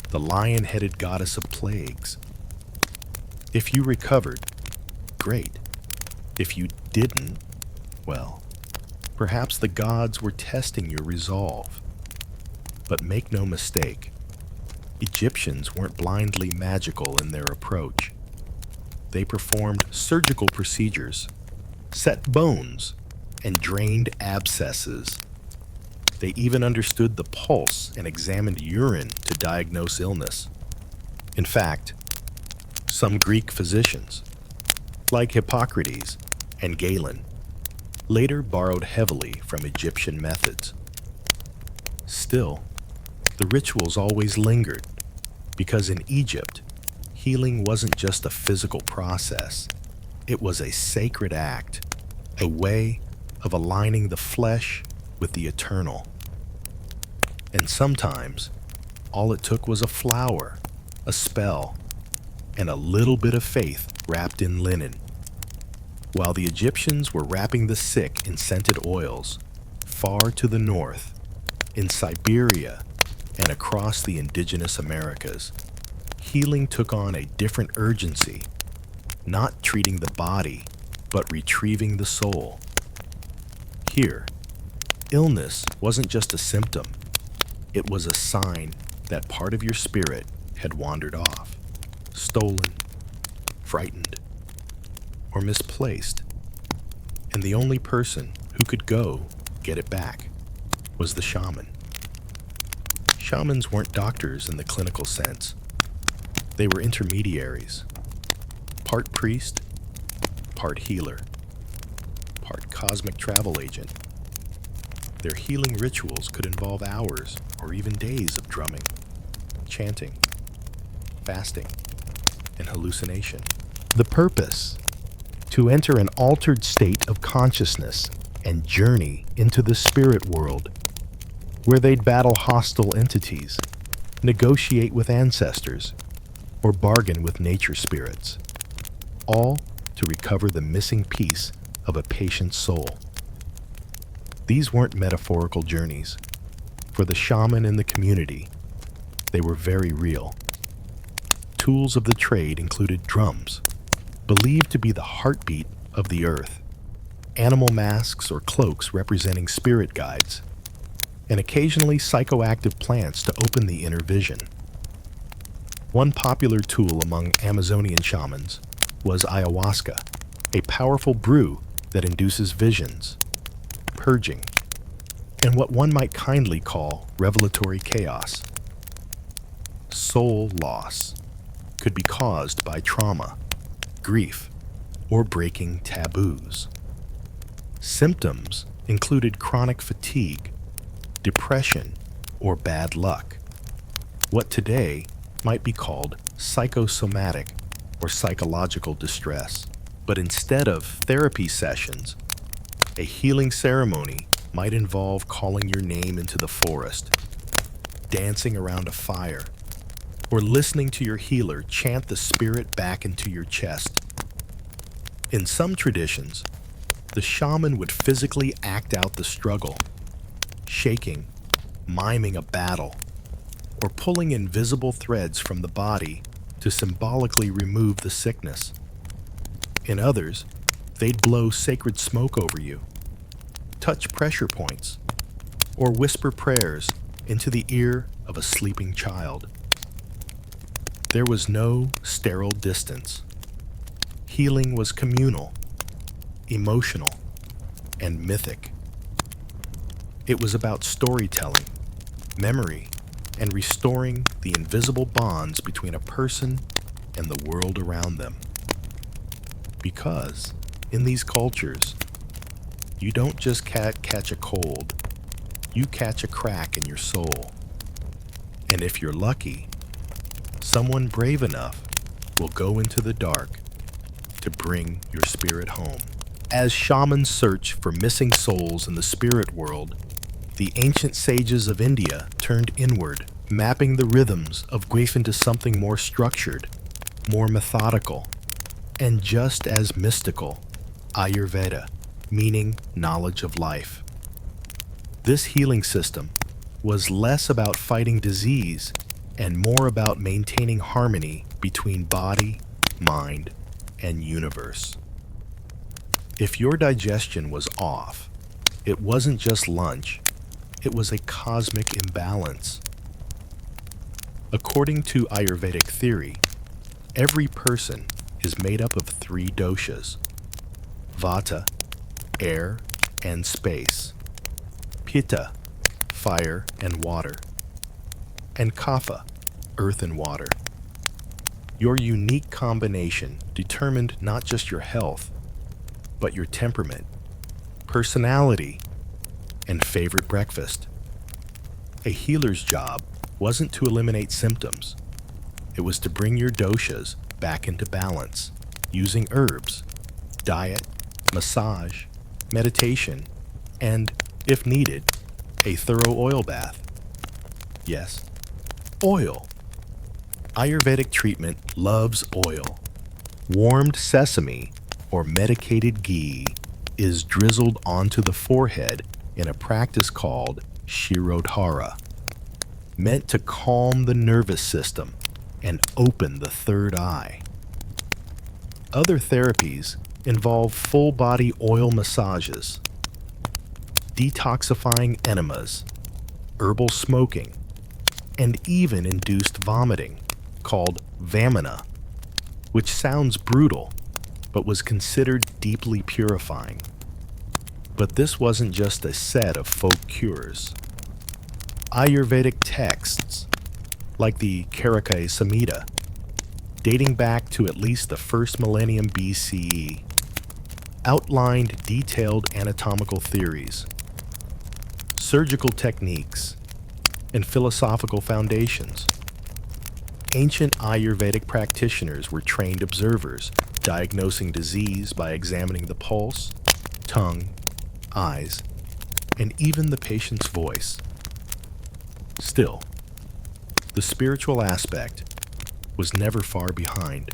the lion-headed goddess of plagues. If you recovered, great. If you didn't, well, perhaps the gods were testing your resolve. But make no mistake, Egyptians weren't blindly magical in their approach. They performed surgical procedures, set bones, and drained abscesses. They even understood the pulse and examined urine to diagnose illness. In fact, some Greek physicians, like Hippocrates and Galen, later borrowed heavily from Egyptian methods. Still, the rituals always lingered, because in Egypt, healing wasn't just a physical process. It was a sacred act, a way of aligning the flesh with the eternal. And sometimes, all it took was a flower, a spell, and a little bit of faith wrapped in linen. While the Egyptians were wrapping the sick in scented oils, far to the north, in Siberia, and across the indigenous Americas, healing took on a different urgency, not treating the body, but retrieving the soul. Here, illness wasn't just a symptom, it was a sign that part of your spirit had wandered off, stolen, frightened, or misplaced, and the only person who could go get it back was the shaman. Shamans weren't doctors in the clinical sense. They were intermediaries, part priest, part healer, part cosmic travel agent. Their healing rituals could involve hours or even days of drumming, chanting, fasting, and hallucination. The purpose: to enter an altered state of consciousness and journey into the spirit world, where they'd battle hostile entities, negotiate with ancestors, or bargain with nature spirits, all to recover the missing piece of a patient's soul. These weren't metaphorical journeys. For the shaman in the community, they were very real. Tools of the trade included drums, believed to be the heartbeat of the earth, animal masks or cloaks representing spirit guides, and occasionally psychoactive plants to open the inner vision. One popular tool among Amazonian shamans was ayahuasca, a powerful brew that induces visions, purging, and what one might kindly call revelatory chaos. Soul loss could be caused by trauma, grief, or breaking taboos. Symptoms included chronic fatigue, depression, or bad luck, what today might be called psychosomatic or psychological distress. But instead of therapy sessions, a healing ceremony might involve calling your name into the forest, dancing around a fire, or listening to your healer chant the spirit back into your chest. In some traditions, the shaman would physically act out the struggle, shaking, miming a battle, or pulling invisible threads from the body to symbolically remove the sickness. In others, they'd blow sacred smoke over you, touch pressure points, or whisper prayers into the ear of a sleeping child. There was no sterile distance. Healing was communal, emotional, and mythic. It was about storytelling, memory, and restoring the invisible bonds between a person and the world around them. Because, in these cultures, you don't just catch a cold, you catch a crack in your soul. And if you're lucky, someone brave enough will go into the dark to bring your spirit home. As shamans search for missing souls in the spirit world, the ancient sages of India turned inward, mapping the rhythms of grief into something more structured, more methodical, and just as mystical: Ayurveda, meaning knowledge of life. This healing system was less about fighting disease and more about maintaining harmony between body, mind, and universe. If your digestion was off, it wasn't just lunch, it was a cosmic imbalance. According to Ayurvedic theory, every person is made up of three doshas: vata, air and space; pitta, fire and water; and kapha, earth and water. Your unique combination determined not just your health, but your temperament, personality, and favorite breakfast. A healer's job wasn't to eliminate symptoms. It was to bring your doshas back into balance using herbs, diet, massage, meditation, and, if needed, a thorough oil bath. Yes, oil. Ayurvedic treatment loves oil. Warmed sesame or medicated ghee is drizzled onto the forehead in a practice called shirodhara, meant to calm the nervous system and open the third eye. Other therapies involve full-body oil massages, detoxifying enemas, herbal smoking, and even induced vomiting, called vamana, which sounds brutal, but was considered deeply purifying. But this wasn't just a set of folk cures. Ayurvedic texts, like the Karaka Samhita, dating back to at least the first millennium BCE, outlined detailed anatomical theories, surgical techniques, and philosophical foundations. Ancient Ayurvedic practitioners were trained observers, diagnosing disease by examining the pulse, tongue, eyes, and even the patient's voice. Still, the spiritual aspect was never far behind.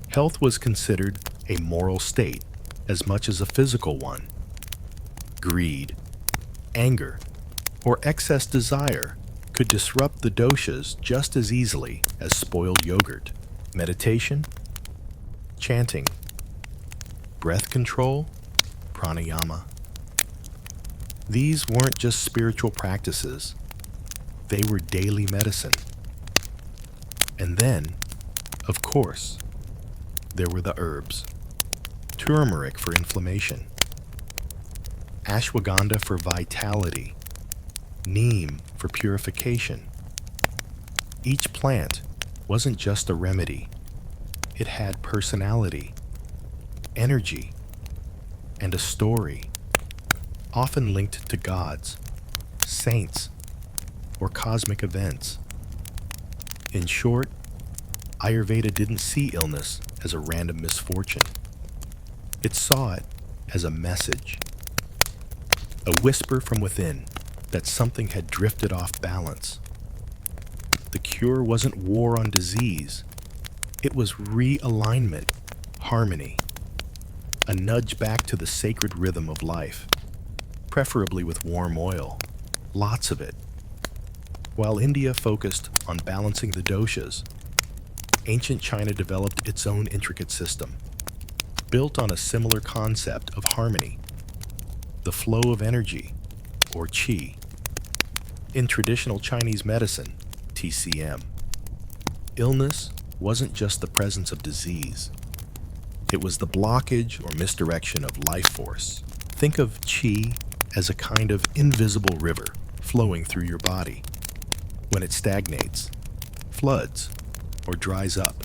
Health was considered a moral state as much as a physical one. Greed, anger, or excess desire could disrupt the doshas just as easily as spoiled yogurt. Meditation, chanting, breath control, pranayama. These weren't just spiritual practices, they were daily medicine. And then, of course, there were the herbs. Turmeric for inflammation, ashwagandha for vitality, neem for purification. Each plant wasn't just a remedy. It had personality, energy, and a story, often linked to gods, saints, or cosmic events. In short, Ayurveda didn't see illness as a random misfortune. It saw it as a message, a whisper from within that something had drifted off balance. The cure wasn't war on disease. It was realignment, harmony, a nudge back to the sacred rhythm of life, preferably with warm oil, lots of it. While India focused on balancing the doshas, ancient China developed its own intricate system, built on a similar concept of harmony, the flow of energy, or qi. In traditional Chinese medicine, TCM, illness wasn't just the presence of disease. It was the blockage or misdirection of life force. Think of qi as a kind of invisible river flowing through your body. When it stagnates, floods, or dries up,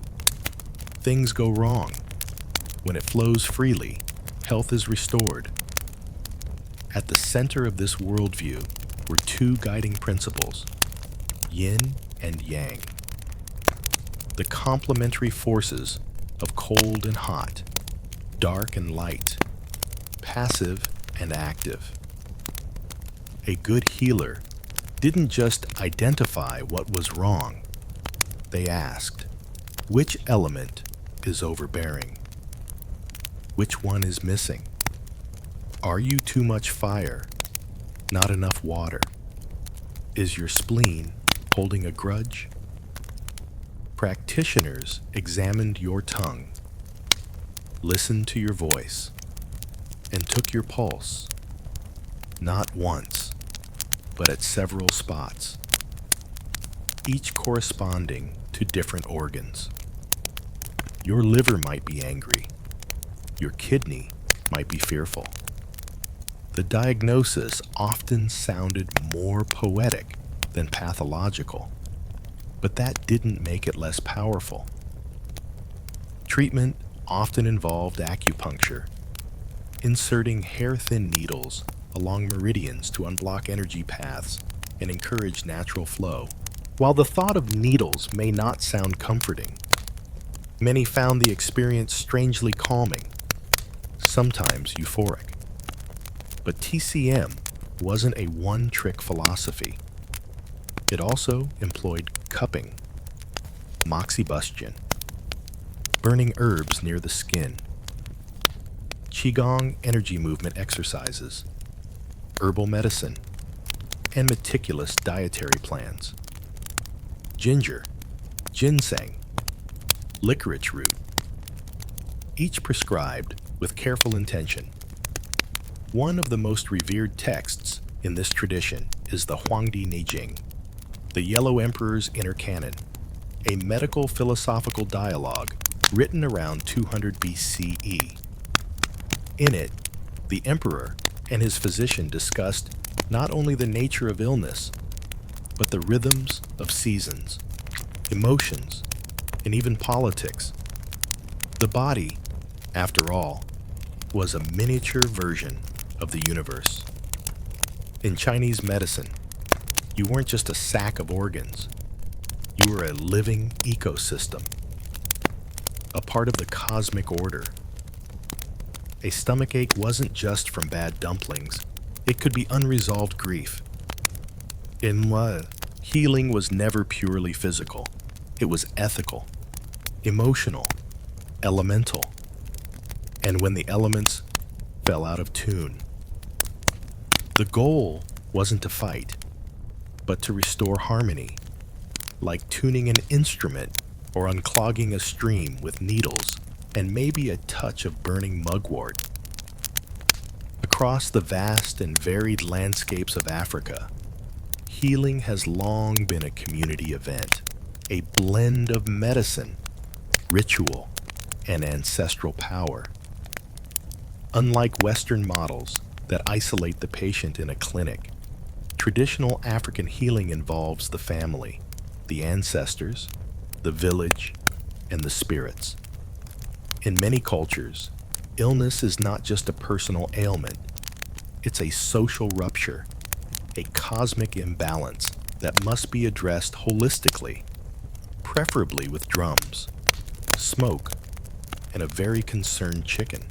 things go wrong. When it flows freely, health is restored. At the center of this worldview were two guiding principles: yin and yang, the complementary forces of cold and hot, dark and light, passive and active. A good healer didn't just identify what was wrong. They asked, which element is overbearing? Which one is missing? Are you too much fire, not enough water? Is your spleen holding a grudge? Practitioners examined your tongue, listened to your voice, and took your pulse, not once, but at several spots, each corresponding to different organs. Your liver might be angry. Your kidney might be fearful. The diagnosis often sounded more poetic than pathological, but that didn't make it less powerful. Treatment often involved acupuncture, inserting hair-thin needles along meridians to unblock energy paths and encourage natural flow. While the thought of needles may not sound comforting, many found the experience strangely calming, sometimes euphoric. But TCM wasn't a one-trick philosophy. It also employed cupping, moxibustion, burning herbs near the skin, qigong energy movement exercises, herbal medicine, and meticulous dietary plans. Ginger, ginseng, licorice root, each prescribed with careful intention. One of the most revered texts in this tradition is the Huangdi Neijing, the Yellow Emperor's Inner Canon, a medical philosophical dialogue written around 200 BCE. In it, the emperor and his physician discussed not only the nature of illness, but the rhythms of seasons, emotions, and even politics. The body, after all, was a miniature version of the universe. In Chinese medicine, you weren't just a sack of organs. You were a living ecosystem, a part of the cosmic order. A stomachache wasn't just from bad dumplings. It could be unresolved grief. Healing was never purely physical. It was ethical, emotional, elemental. And when the elements fell out of tune, the goal wasn't to fight, but to restore harmony, like tuning an instrument or unclogging a stream with needles and maybe a touch of burning mugwort. Across the vast and varied landscapes of Africa, healing has long been a community event, a blend of medicine, ritual, and ancestral power. Unlike Western models that isolate the patient in a clinic, traditional African healing involves the family, the ancestors, the village, and the spirits. In many cultures, illness is not just a personal ailment, it's a social rupture, a cosmic imbalance that must be addressed holistically, preferably with drums, smoke, and a very concerned chicken.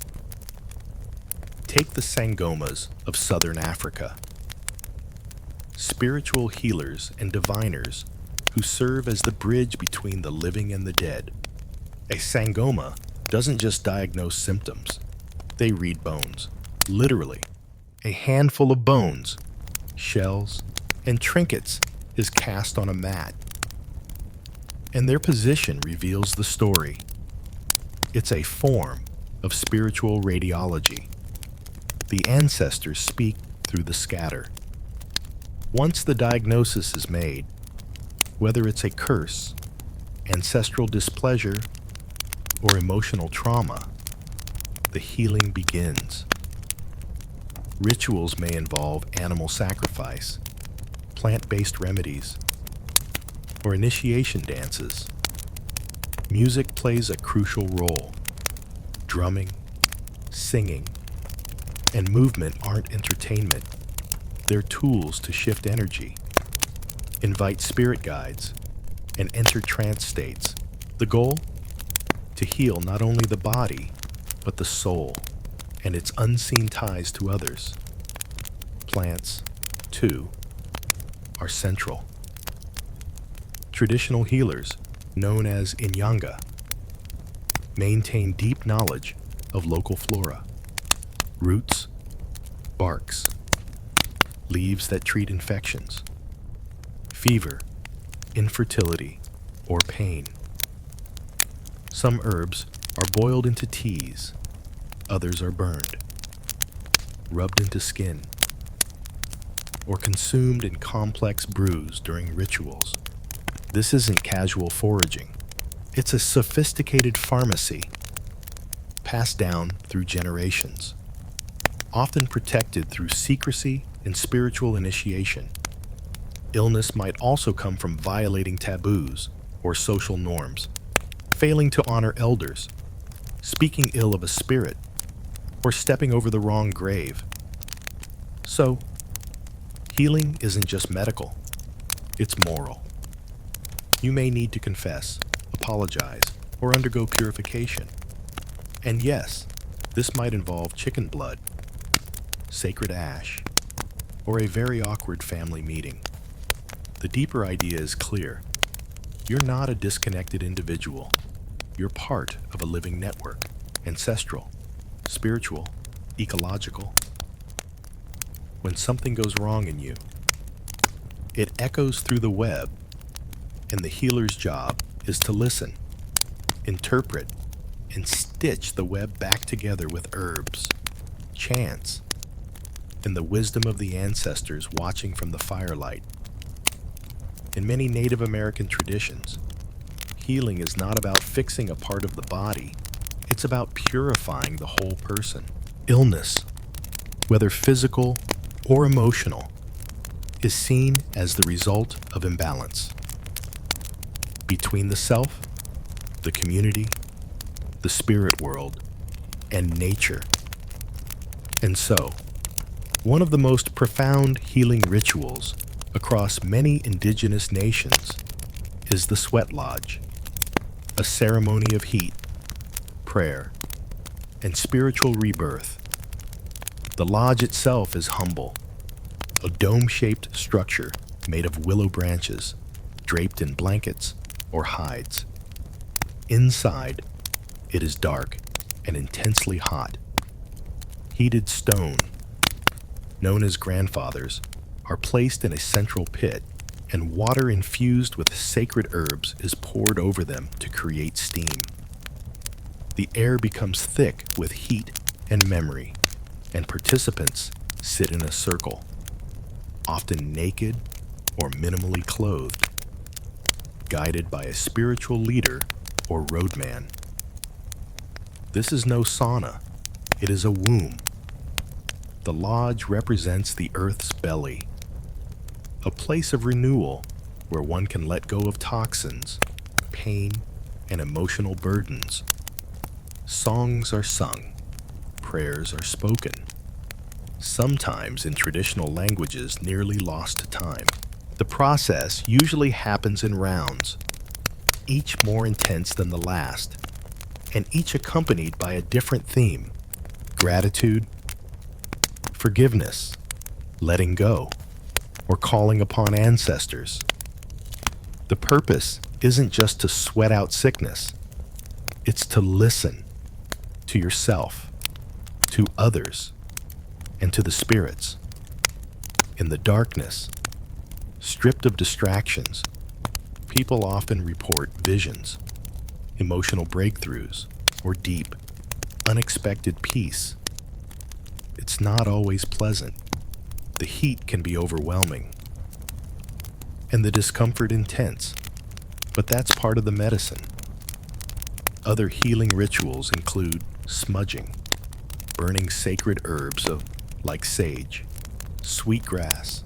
Take the Sangomas of southern Africa, spiritual healers and diviners who serve as the bridge between the living and the dead. A Sangoma doesn't just diagnose symptoms, they read bones, literally. A handful of bones, shells, and trinkets is cast on a mat, and their position reveals the story. It's a form of spiritual radiology. The ancestors speak through the scatter. Once the diagnosis is made, whether it's a curse, ancestral displeasure, or emotional trauma, the healing begins. Rituals may involve animal sacrifice, plant-based remedies, or initiation dances. Music plays a crucial role. Drumming, singing, and movement aren't entertainment. They're tools to shift energy, invite spirit guides, and enter trance states. The goal? To heal not only the body, but the soul and its unseen ties to others. Plants, too, are central. Traditional healers, known as Inyanga, maintain deep knowledge of local flora, roots, barks, leaves that treat infections, fever, infertility, or pain. Some herbs are boiled into teas, others are burned, rubbed into skin, or consumed in complex brews during rituals. This isn't casual foraging. It's a sophisticated pharmacy, passed down through generations, often protected through secrecy and spiritual initiation. Illness might also come from violating taboos or social norms, failing to honor elders, speaking ill of a spirit, or stepping over the wrong grave. So, healing isn't just medical, it's moral. You may need to confess, apologize, or undergo purification. And yes, this might involve chicken blood, sacred ash, or a very awkward family meeting. The deeper idea is clear. You're not a disconnected individual. You're part of a living network, ancestral, spiritual, ecological. When something goes wrong in you, it echoes through the web, and the healer's job is to listen, interpret, and stitch the web back together with herbs, chants, and the wisdom of the ancestors watching from the firelight. In many Native American traditions, healing is not about fixing a part of the body, it's about purifying the whole person. Illness, whether physical or emotional, is seen as the result of imbalance between the self, the community, the spirit world, and nature. And so, one of the most profound healing rituals across many indigenous nations is the sweat lodge, a ceremony of heat, prayer, and spiritual rebirth. The lodge itself is humble, a dome-shaped structure made of willow branches, draped in blankets or hides. Inside, it is dark and intensely hot. Heated stone, known as grandfathers, are placed in a central pit, and water infused with sacred herbs is poured over them to create steam. The air becomes thick with heat and memory, and participants sit in a circle, often naked or minimally clothed, guided by a spiritual leader or roadman. This is no sauna, it is a womb. The lodge represents the earth's belly, a place of renewal where one can let go of toxins, pain, and emotional burdens. Songs are sung, prayers are spoken, sometimes in traditional languages nearly lost to time. The process usually happens in rounds, each more intense than the last, and each accompanied by a different theme: gratitude, forgiveness, letting go, or calling upon ancestors. The purpose isn't just to sweat out sickness, it's to listen to yourself, to others, and to the spirits. In the darkness, stripped of distractions, people often report visions, emotional breakthroughs, or deep, unexpected peace. It's not always pleasant. The heat can be overwhelming, and the discomfort intense, but that's part of the medicine. Other healing rituals include smudging, burning sacred herbs like sage, sweetgrass,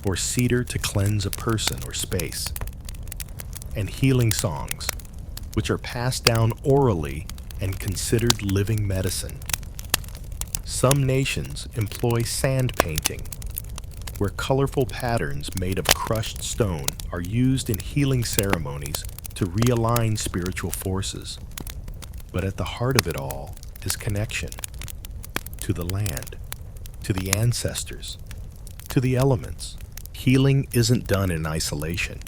or cedar to cleanse a person or space, and healing songs, which are passed down orally and considered living medicine. Some nations employ sand painting, where colorful patterns made of crushed stone are used in healing ceremonies to realign spiritual forces. But at the heart of it all is connection to the land, to the ancestors, to the elements. Healing isn't done in isolation.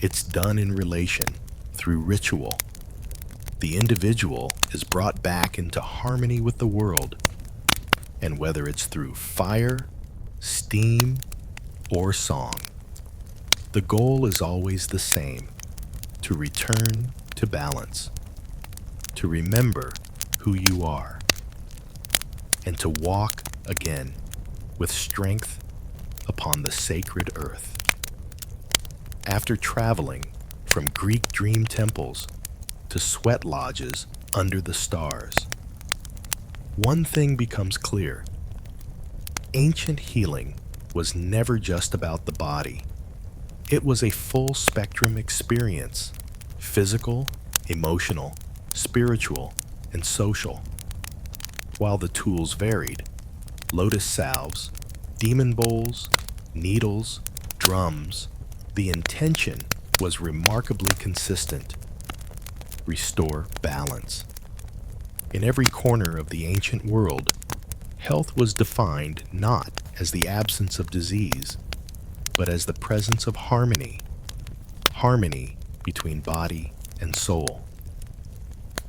It's done in relation, through ritual. The individual is brought back into harmony with the world. And whether it's through fire, steam, or song, the goal is always the same: to return to balance, to remember who you are, and to walk again with strength upon the sacred earth. After traveling from Greek dream temples to sweat lodges under the stars. One thing becomes clear. Ancient healing was never just about the body. It was a full spectrum experience: physical, emotional, spiritual, and social. While the tools varied: lotus salves, demon bowls, needles, drums, the intention was remarkably consistent: restore balance. In every corner of the ancient world, health was defined not as the absence of disease, but as the presence of harmony, harmony between body and soul,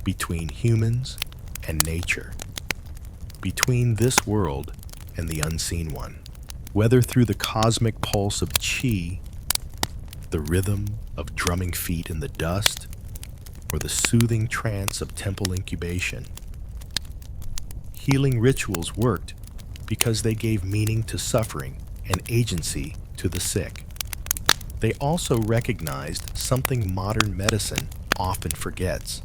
between humans and nature, between this world and the unseen one. Whether through the cosmic pulse of chi, the rhythm of drumming feet in the dust, or the soothing trance of temple incubation, healing rituals worked because they gave meaning to suffering and agency to the sick. They also recognized something modern medicine often forgets.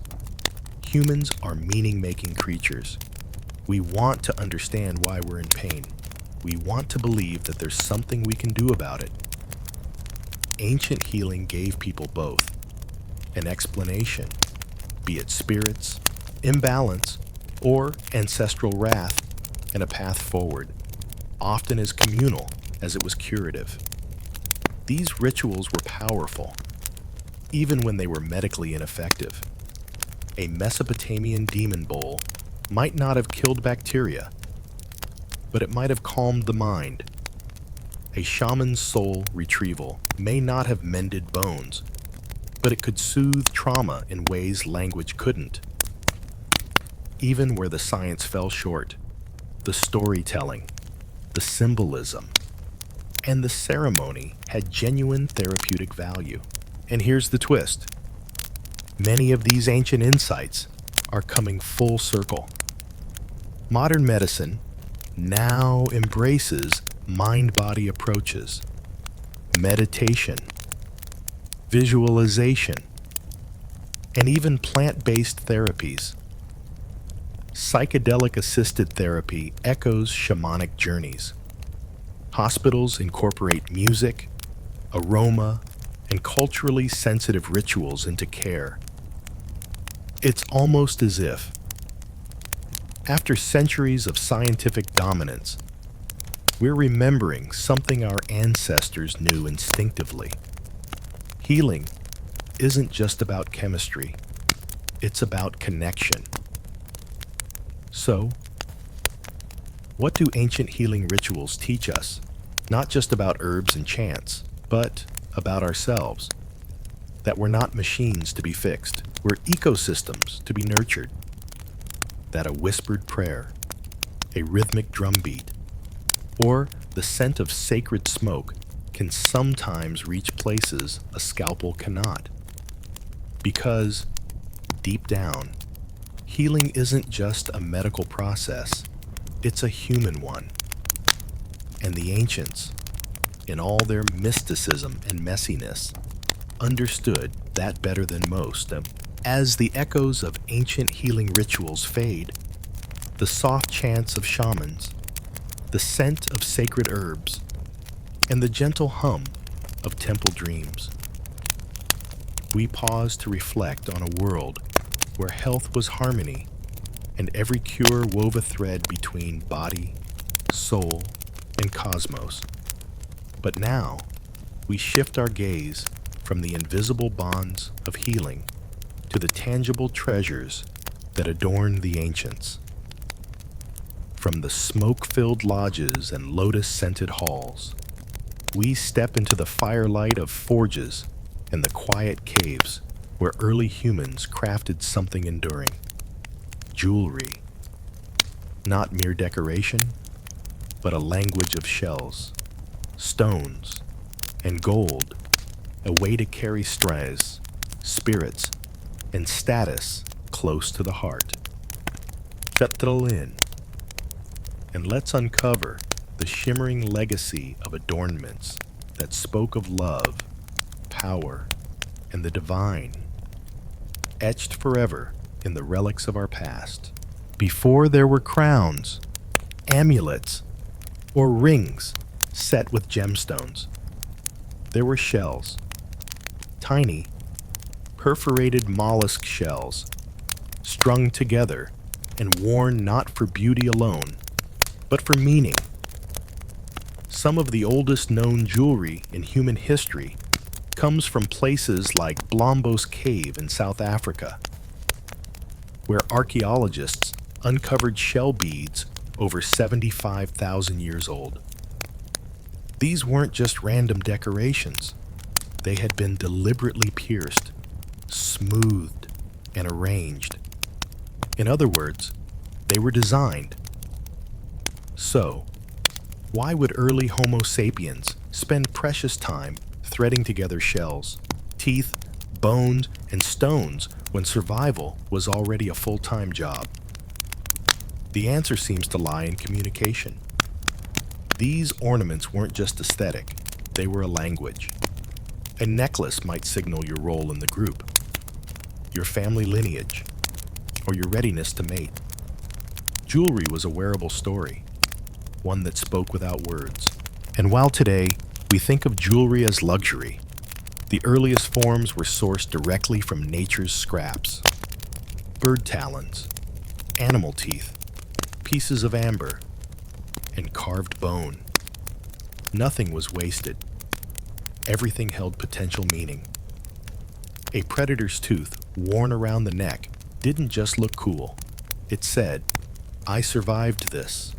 Humans are meaning-making creatures. We want to understand why we're in pain. We want to believe that there's something we can do about it. Ancient healing gave people both: an explanation, be it spirits, imbalance, or ancestral wrath, and a path forward, often as communal as it was curative. These rituals were powerful, even when they were medically ineffective. A Mesopotamian demon bowl might not have killed bacteria, but it might have calmed the mind. A shaman's soul retrieval may not have mended bones, but it could soothe trauma in ways language couldn't. Even where the science fell short, the storytelling, the symbolism, and the ceremony had genuine therapeutic value. And here's the twist: many of these ancient insights are coming full circle. Modern medicine now embraces mind-body approaches, meditation, visualization, and even plant-based therapies. Psychedelic-assisted therapy echoes shamanic journeys. Hospitals incorporate music, aroma, and culturally sensitive rituals into care. It's almost as if, after centuries of scientific dominance, we're remembering something our ancestors knew instinctively. Healing isn't just about chemistry, it's about connection. So, what do ancient healing rituals teach us? Not just about herbs and chants, but about ourselves. That we're not machines to be fixed, we're ecosystems to be nurtured. That a whispered prayer, a rhythmic drumbeat, or the scent of sacred smoke can sometimes reach places a scalpel cannot. Because, deep down, healing isn't just a medical process, it's a human one. And the ancients, in all their mysticism and messiness, understood that better than most. As the echoes of ancient healing rituals fade, the soft chants of shamans, the scent of sacred herbs, and the gentle hum of temple dreams, we pause to reflect on a world where health was harmony, and every cure wove a thread between body, soul, and cosmos. But now, we shift our gaze from the invisible bonds of healing to the tangible treasures that adorn the ancients. From the smoke-filled lodges and lotus-scented halls, we step into the firelight of forges and the quiet caves where early humans crafted something enduring: jewelry. Not mere decoration, but a language of shells, stones, and gold, a way to carry stress, spirits, and status close to the heart. Settle in, and let's uncover the shimmering legacy of adornments that spoke of love, power, and the divine. etched forever in the relics of our past. Before there were crowns, amulets, or rings set with gemstones, there were shells, tiny, perforated mollusk shells, strung together and worn not for beauty alone, but for meaning. Some of the oldest known jewelry in human history comes from places like Blombos Cave in South Africa, where archaeologists uncovered shell beads over 75,000 years old. These weren't just random decorations. They had been deliberately pierced, smoothed, and arranged. In other words, they were designed. So, why would early Homo sapiens spend precious time threading together shells, teeth, bones, and stones when survival was already a full-time job? The answer seems to lie in communication. These ornaments weren't just aesthetic, they were a language. A necklace might signal your role in the group, your family lineage, or your readiness to mate. Jewelry was a wearable story, one that spoke without words. And while today we think of jewelry as luxury, the earliest forms were sourced directly from nature's scraps. Bird talons, animal teeth, pieces of amber, and carved bone. Nothing was wasted. Everything held potential meaning. A predator's tooth worn around the neck didn't just look cool. It said, "I survived this."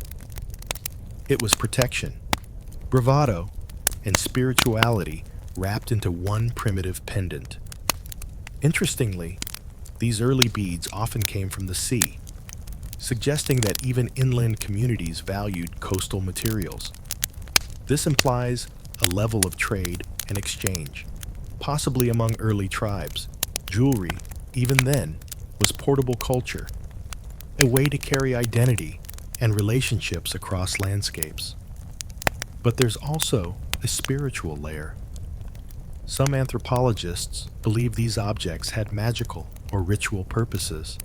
It was protection, bravado, and spirituality wrapped into one primitive pendant. Interestingly, these early beads often came from the sea, suggesting that even inland communities valued coastal materials. This implies a level of trade and exchange, possibly among early tribes. Jewelry, even then, was portable culture, a way to carry identity and relationships across landscapes. But there's also a spiritual layer. Some anthropologists believe these objects had magical or ritual purposes.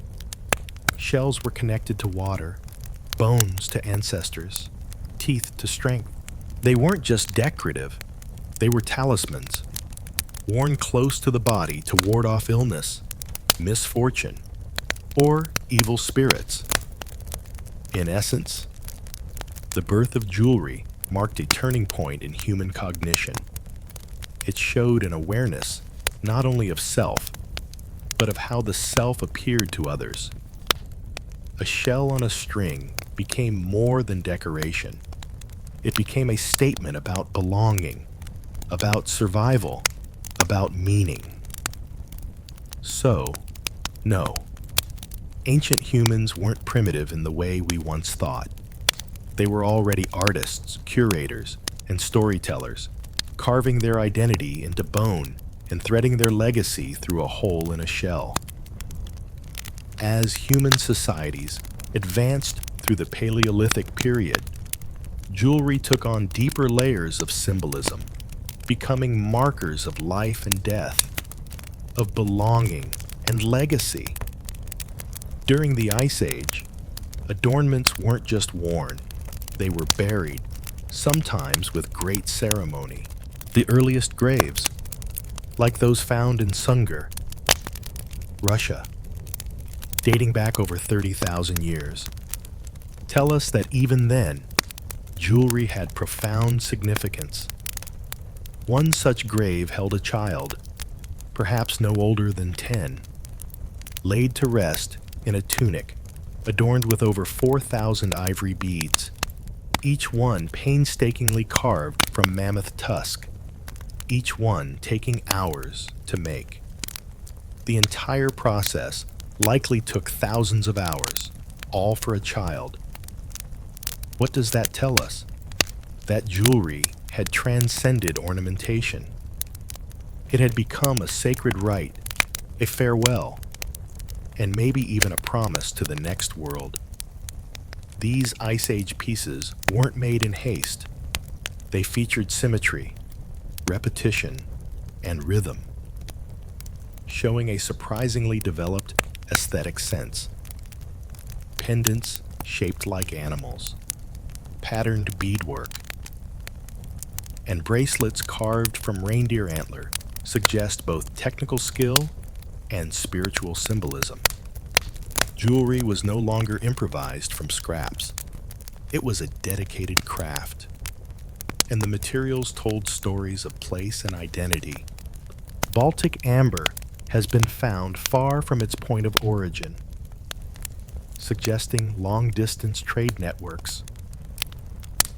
Shells were connected to water, bones to ancestors, teeth to strength. They weren't just decorative, they were talismans, worn close to the body to ward off illness, misfortune, or evil spirits. In essence, the birth of jewelry marked a turning point in human cognition. It showed an awareness not only of self, but of how the self appeared to others. A shell on a string became more than decoration. It became a statement about belonging, about survival, about meaning. So, no, ancient humans weren't primitive in the way we once thought. They were already artists, curators, and storytellers, carving their identity into bone and threading their legacy through a hole in a shell. As human societies advanced through the Paleolithic period, jewelry took on deeper layers of symbolism, becoming markers of life and death, of belonging and legacy. During the Ice Age, adornments weren't just worn, they were buried, sometimes with great ceremony. The earliest graves, like those found in Sungur, Russia, dating back over 30,000 years, tell us that even then, jewelry had profound significance. One such grave held a child, perhaps no older than 10, laid to rest in a tunic adorned with over 4,000 ivory beads, each one painstakingly carved from mammoth tusk, each one taking hours to make. The entire process likely took thousands of hours, all for a child. What does that tell us? That jewelry had transcended ornamentation. It had become a sacred rite, a farewell, and maybe even a promise to the next world. These Ice Age pieces weren't made in haste. They featured symmetry, repetition, and rhythm. showing a surprisingly developed aesthetic sense. Pendants shaped like animals, patterned beadwork, and bracelets carved from reindeer antler suggest both technical skill and spiritual symbolism. Jewelry was no longer improvised from scraps. It was a dedicated craft, and the materials told stories of place and identity. Baltic amber has been found far from its point of origin, suggesting long-distance trade networks.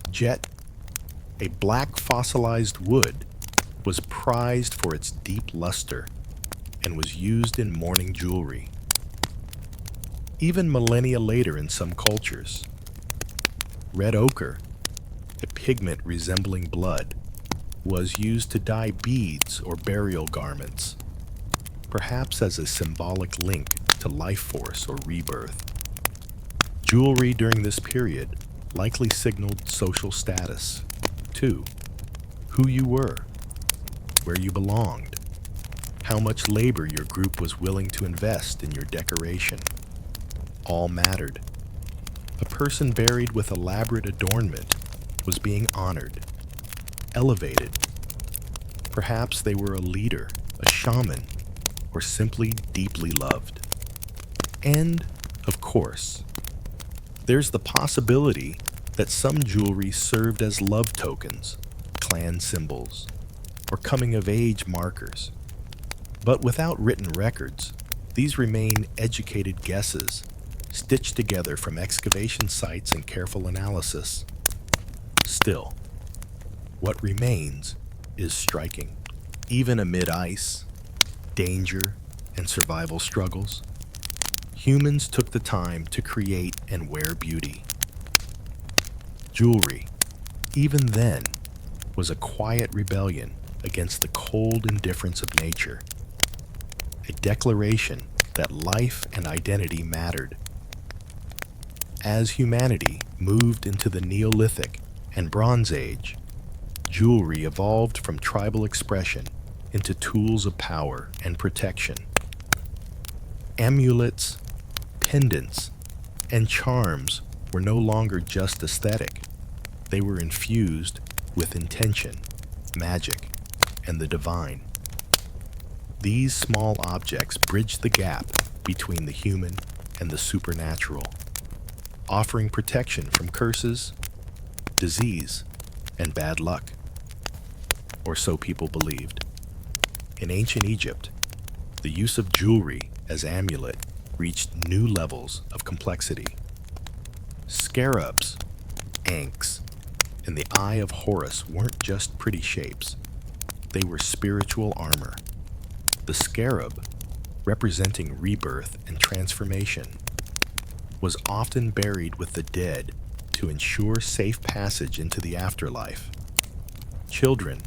Jet, a black fossilized wood, was prized for its deep luster and was used in mourning jewelry. Even millennia later in some cultures, red ochre, a pigment resembling blood, was used to dye beads or burial garments, perhaps as a symbolic link to life force or rebirth. Jewelry during this period likely signaled social status, too. Who you were, where you belonged, how much labor your group was willing to invest in your decoration. All mattered. A person buried with elaborate adornment was being honored, elevated. Perhaps they were a leader, a shaman, or simply deeply loved. And, of course, there's the possibility that some jewelry served as love tokens, clan symbols, or coming-of-age markers. But without written records, these remain educated guesses, stitched together from excavation sites and careful analysis. Still, what remains is striking. Even amid ice, danger, and survival struggles, humans took the time to create and wear beauty. Jewelry, even then, was a quiet rebellion against the cold indifference of nature, a declaration that life and identity mattered. As humanity moved into the Neolithic and Bronze Age, jewelry evolved from tribal expression into tools of power and protection. Amulets, pendants, and charms were no longer just aesthetic. They were infused with intention, magic, and the divine. These small objects bridged the gap between the human and the supernatural, offering protection from curses, disease, and bad luck. Or so people believed. In ancient Egypt, the use of jewelry as amulet reached new levels of complexity. Scarabs, ankhs, and the Eye of Horus weren't just pretty shapes. They were spiritual armor. The scarab, representing rebirth and transformation, was often buried with the dead to ensure safe passage into the afterlife. Children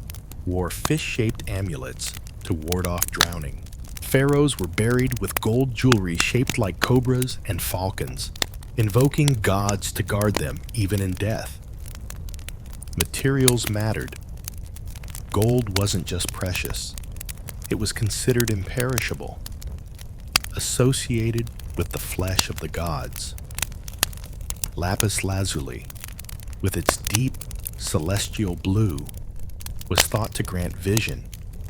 wore fish-shaped amulets to ward off drowning. Pharaohs were buried with gold jewelry shaped like cobras and falcons, invoking gods to guard them even in death. Materials mattered. Gold wasn't just precious. It was considered imperishable, associated with the flesh of the gods. Lapis lazuli, with its deep celestial blue, was thought to grant vision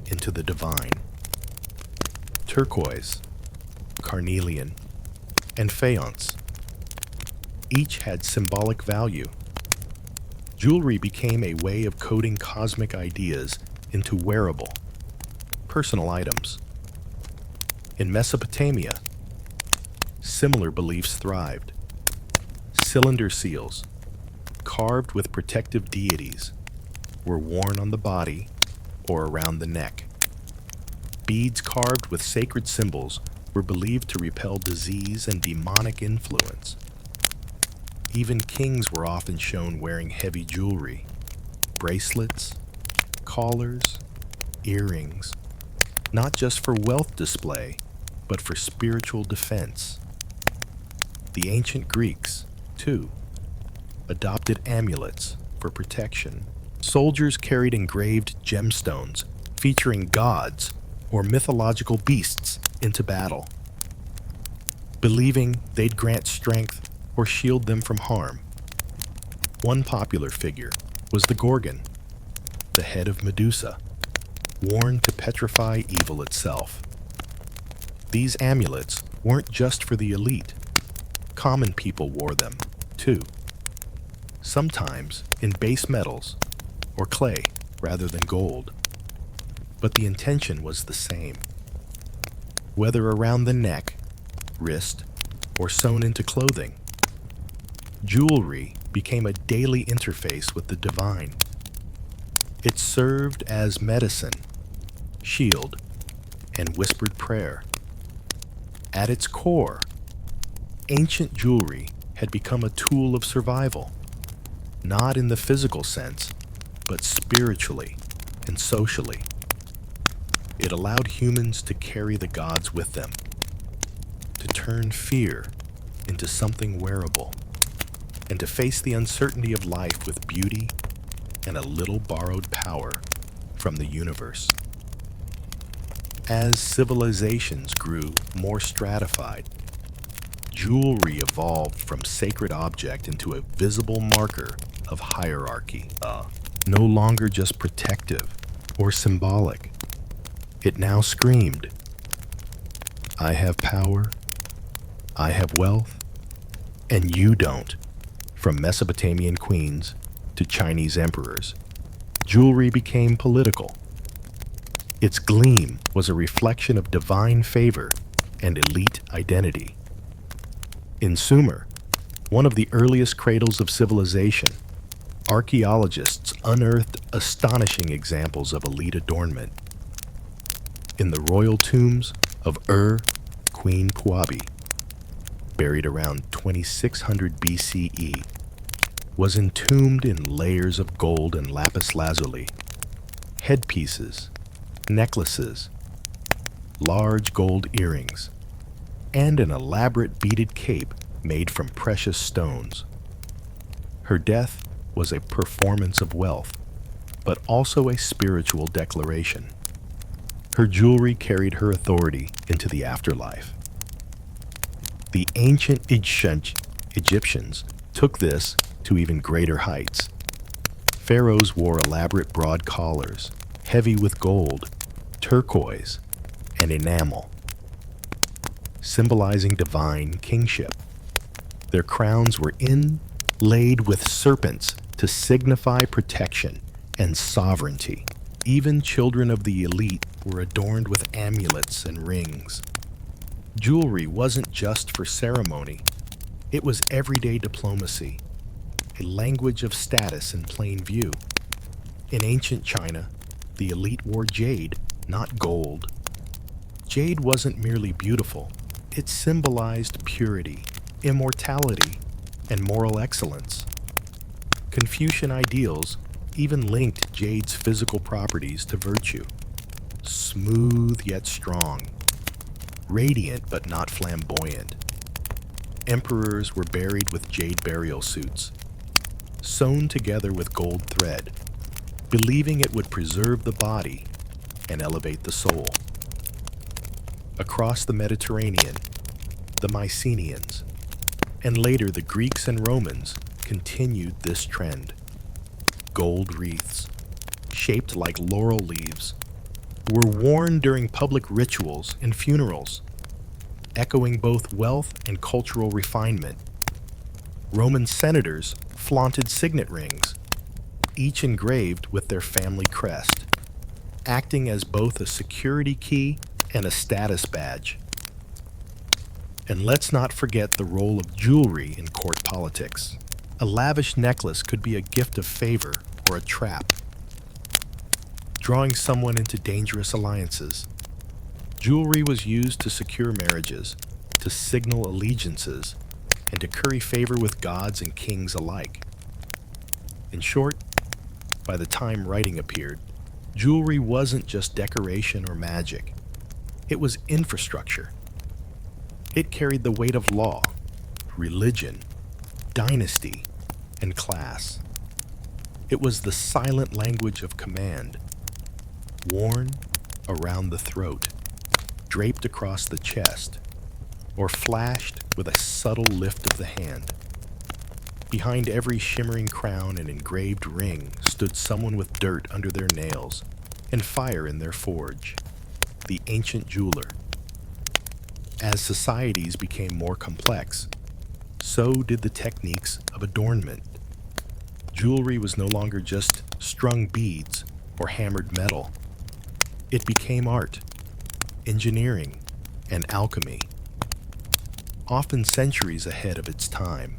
into the divine. Turquoise, carnelian, and faience each had symbolic value. Jewelry became a way of coding cosmic ideas into wearable, personal items. In Mesopotamia, similar beliefs thrived. Cylinder seals, carved with protective deities, were worn on the body or around the neck. Beads carved with sacred symbols were believed to repel disease and demonic influence. Even kings were often shown wearing heavy jewelry, bracelets, collars, earrings, not just for wealth display, but for spiritual defense. The ancient Greeks, too, adopted amulets for protection. Soldiers carried engraved gemstones featuring gods or mythological beasts into battle, believing they'd grant strength or shield them from harm. One popular figure was the Gorgon, the head of Medusa, worn to petrify evil itself. These amulets weren't just for the elite. Common people wore them, too. Sometimes in base metals or clay rather than gold. But the intention was the same. Whether around the neck, wrist, or sewn into clothing, jewelry became a daily interface with the divine. It served as medicine, shield, and whispered prayer. At its core, ancient jewelry had become a tool of survival, not in the physical sense, but spiritually and socially. It allowed humans to carry the gods with them, to turn fear into something wearable, and to face the uncertainty of life with beauty and a little borrowed power from the universe. As civilizations grew more stratified, jewelry evolved from sacred object into a visible marker of hierarchy, no longer just protective or symbolic. It now screamed, "I have power, I have wealth, and you don't." From Mesopotamian queens to Chinese emperors, jewelry became political. Its gleam was a reflection of divine favor and elite identity. In Sumer, one of the earliest cradles of civilization, archaeologists unearthed astonishing examples of elite adornment. In the royal tombs of Queen Puabi, buried around 2600 BCE, was entombed in layers of gold and lapis lazuli, headpieces, necklaces, large gold earrings, and an elaborate beaded cape made from precious stones. Her death was a performance of wealth, but also a spiritual declaration. Her jewelry carried her authority into the afterlife. The ancient Egyptians took this to even greater heights. Pharaohs wore elaborate broad collars, heavy with gold, turquoise, and enamel, symbolizing divine kingship. Their crowns were inlaid with serpents to signify protection and sovereignty. Even children of the elite were adorned with amulets and rings. Jewelry wasn't just for ceremony, it was everyday diplomacy, a language of status in plain view. In ancient China, the elite wore jade, not gold. Jade wasn't merely beautiful, it symbolized purity, immortality, and moral excellence. Confucian ideals even linked jade's physical properties to virtue. Smooth yet strong, radiant but not flamboyant. Emperors were buried with jade burial suits, sewn together with gold thread, believing it would preserve the body and elevate the soul. Across the Mediterranean, the Mycenaeans, and later the Greeks and Romans continued this trend. Gold wreaths, shaped like laurel leaves, were worn during public rituals and funerals, echoing both wealth and cultural refinement. Roman senators flaunted signet rings, each engraved with their family crest, acting as both a security key and a status badge. And let's not forget the role of jewelry in court politics. A lavish necklace could be a gift of favor or a trap, drawing someone into dangerous alliances. Jewelry was used to secure marriages, to signal allegiances, and to curry favor with gods and kings alike. In short, by the time writing appeared, jewelry wasn't just decoration or magic. It was infrastructure. It carried the weight of law, religion, dynasty, and class. It was the silent language of command, worn around the throat, draped across the chest, or flashed with a subtle lift of the hand. Behind every shimmering crown and engraved ring stood someone with dirt under their nails and fire in their forge, the ancient jeweler. As societies became more complex, so did the techniques of adornment. Jewelry was no longer just strung beads or hammered metal. It became art, engineering, and alchemy, often centuries ahead of its time.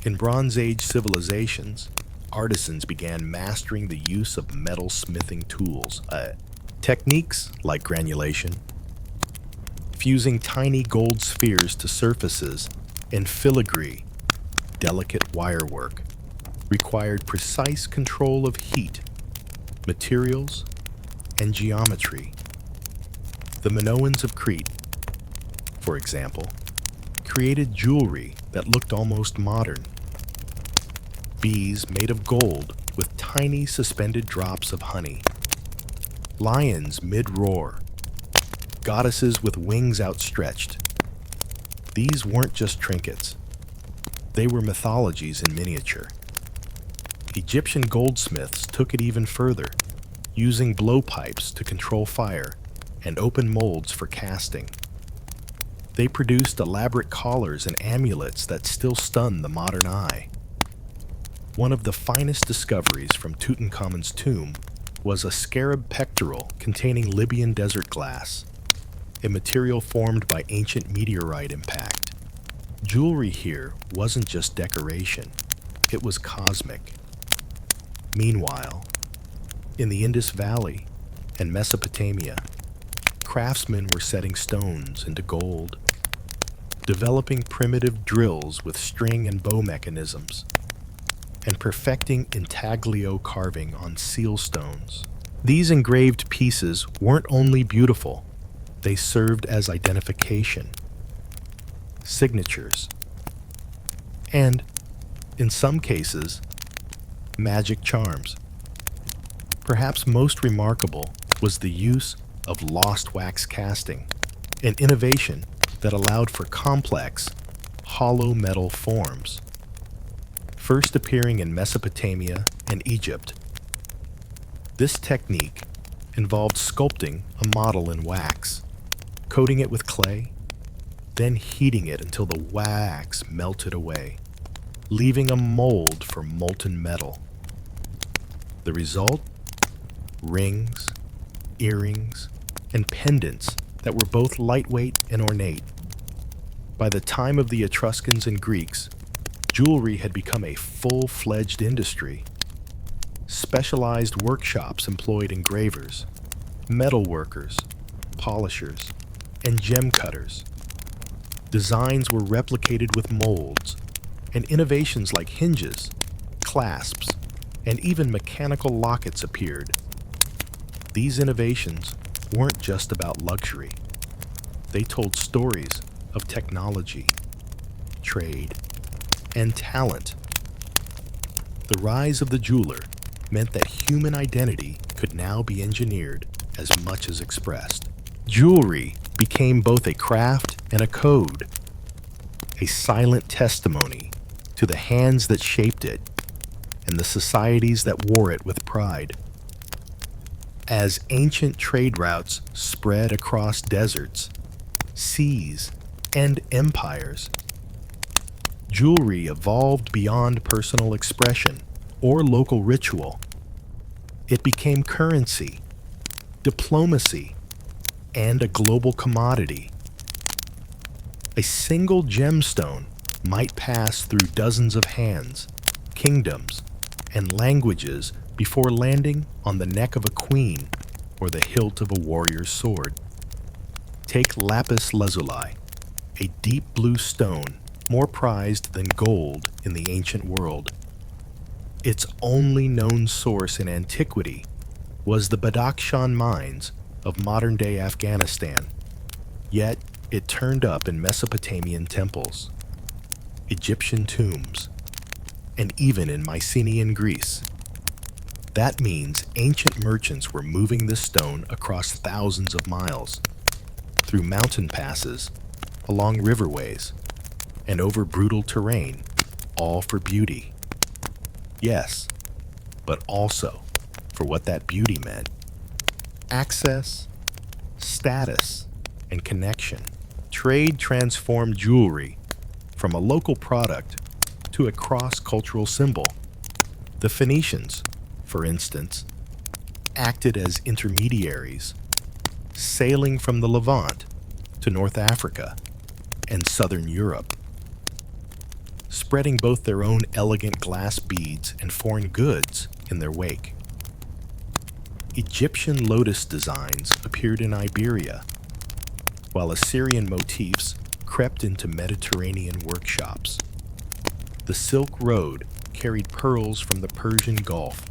In Bronze Age civilizations, artisans began mastering the use of metal smithing tools, techniques like granulation, fusing tiny gold spheres to surfaces, and filigree, delicate wirework, required precise control of heat, materials, and geometry. The Minoans of Crete, for example, created jewelry that looked almost modern. Bees made of gold with tiny suspended drops of honey. Lions mid-roar. Goddesses with wings outstretched. These weren't just trinkets. They were mythologies in miniature. Egyptian goldsmiths took it even further, using blowpipes to control fire and open molds for casting. They produced elaborate collars and amulets that still stun the modern eye. One of the finest discoveries from Tutankhamun's tomb was a scarab pectoral containing Libyan desert glass, a material formed by ancient meteorite impact. Jewelry here wasn't just decoration, it was cosmic. Meanwhile, in the Indus Valley and Mesopotamia, craftsmen were setting stones into gold, developing primitive drills with string and bow mechanisms, and perfecting intaglio carving on seal stones. These engraved pieces weren't only beautiful, they served as identification, signatures, and, in some cases, magic charms. Perhaps most remarkable was the use of lost wax casting, an innovation that allowed for complex, hollow metal forms. First appearing in Mesopotamia and Egypt, this technique involved sculpting a model in wax, coating it with clay, then heating it until the wax melted away, leaving a mold for molten metal. The result? Rings, earrings, and pendants that were both lightweight and ornate. By the time of the Etruscans and Greeks, jewelry had become a full-fledged industry. Specialized workshops employed engravers, metal workers, polishers, and gem cutters. Designs were replicated with molds, and innovations like hinges, clasps, and even mechanical lockets appeared. These innovations weren't just about luxury. They told stories of technology, trade, and talent. The rise of the jeweler meant that human identity could now be engineered as much as expressed. Jewelry became both a craft and a code, a silent testimony to the hands that shaped it and the societies that wore it with pride. As ancient trade routes spread across deserts, seas, and empires, jewelry evolved beyond personal expression or local ritual. It became currency, diplomacy, and a global commodity. A single gemstone might pass through dozens of hands, kingdoms, and languages before landing on the neck of a queen or the hilt of a warrior's sword. Take lapis lazuli, a deep blue stone more prized than gold in the ancient world. Its only known source in antiquity was the Badakhshan mines of modern-day Afghanistan, yet it turned up in Mesopotamian temples, Egyptian tombs, and even in Mycenaean Greece. That means ancient merchants were moving this stone across thousands of miles, through mountain passes, along riverways, and over brutal terrain, all for beauty. Yes, but also for what that beauty meant. Access, status, and connection. Trade transformed jewelry from a local product to a cross-cultural symbol. The Phoenicians, for instance, acted as intermediaries, sailing from the Levant to North Africa and southern Europe, spreading both their own elegant glass beads and foreign goods in their wake. Egyptian lotus designs appeared in Iberia, while Assyrian motifs crept into Mediterranean workshops. The Silk Road carried pearls from the Persian Gulf,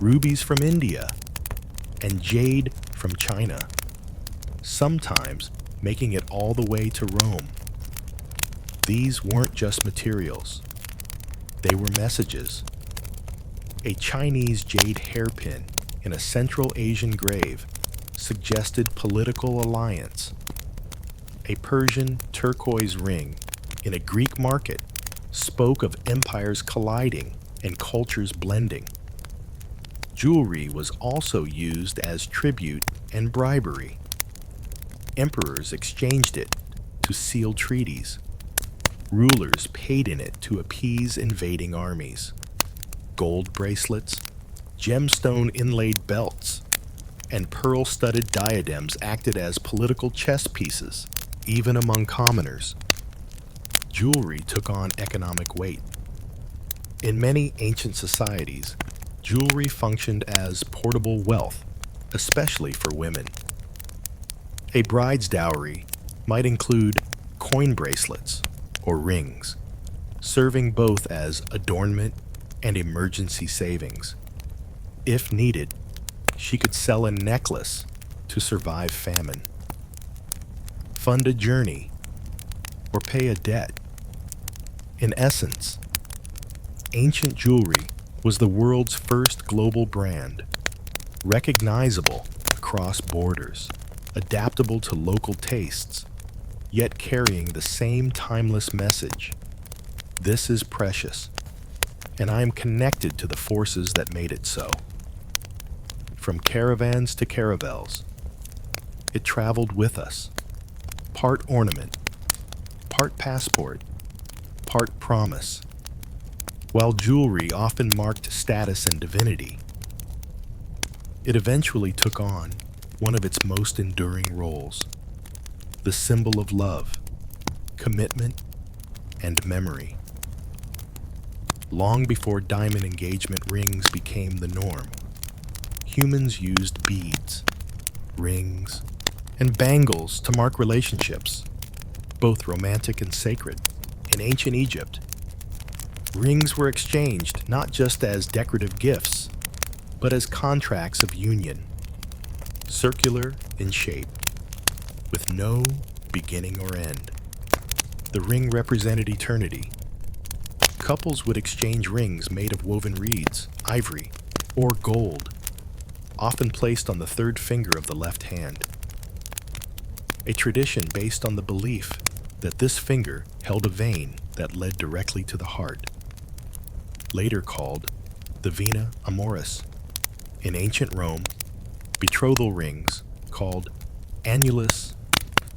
rubies from India, and jade from China, sometimes making it all the way to Rome. These weren't just materials. They were messages. A Chinese jade hairpin in a Central Asian grave suggested political alliance. A Persian turquoise ring in a Greek market spoke of empires colliding and cultures blending. Jewelry was also used as tribute and bribery. Emperors exchanged it to seal treaties. Rulers paid in it to appease invading armies. Gold bracelets, gemstone inlaid belts, and pearl-studded diadems acted as political chess pieces, even among commoners. Jewelry took on economic weight. In many ancient societies, jewelry functioned as portable wealth, especially for women. A bride's dowry might include coin bracelets or rings, serving both as adornment and emergency savings. If needed, she could sell a necklace to survive famine, fund a journey, or pay a debt. In essence, ancient jewelry was the world's first global brand, recognizable across borders, adaptable to local tastes, yet carrying the same timeless message. This is precious, and I am connected to the forces that made it so. From caravans to caravels, it traveled with us, part ornament, part passport, part promise. While jewelry often marked status and divinity, it eventually took on one of its most enduring roles, the symbol of love, commitment, and memory. Long before diamond engagement rings became the norm, humans used beads, rings, and bangles to mark relationships, both romantic and sacred. In ancient Egypt, rings were exchanged not just as decorative gifts, but as contracts of union, circular in shape, with no beginning or end. The ring represented eternity. Couples would exchange rings made of woven reeds, ivory, or gold, often placed on the third finger of the left hand. A tradition based on the belief that this finger held a vein that led directly to the heart, later called the vena amoris. In ancient Rome, betrothal rings, called annulus,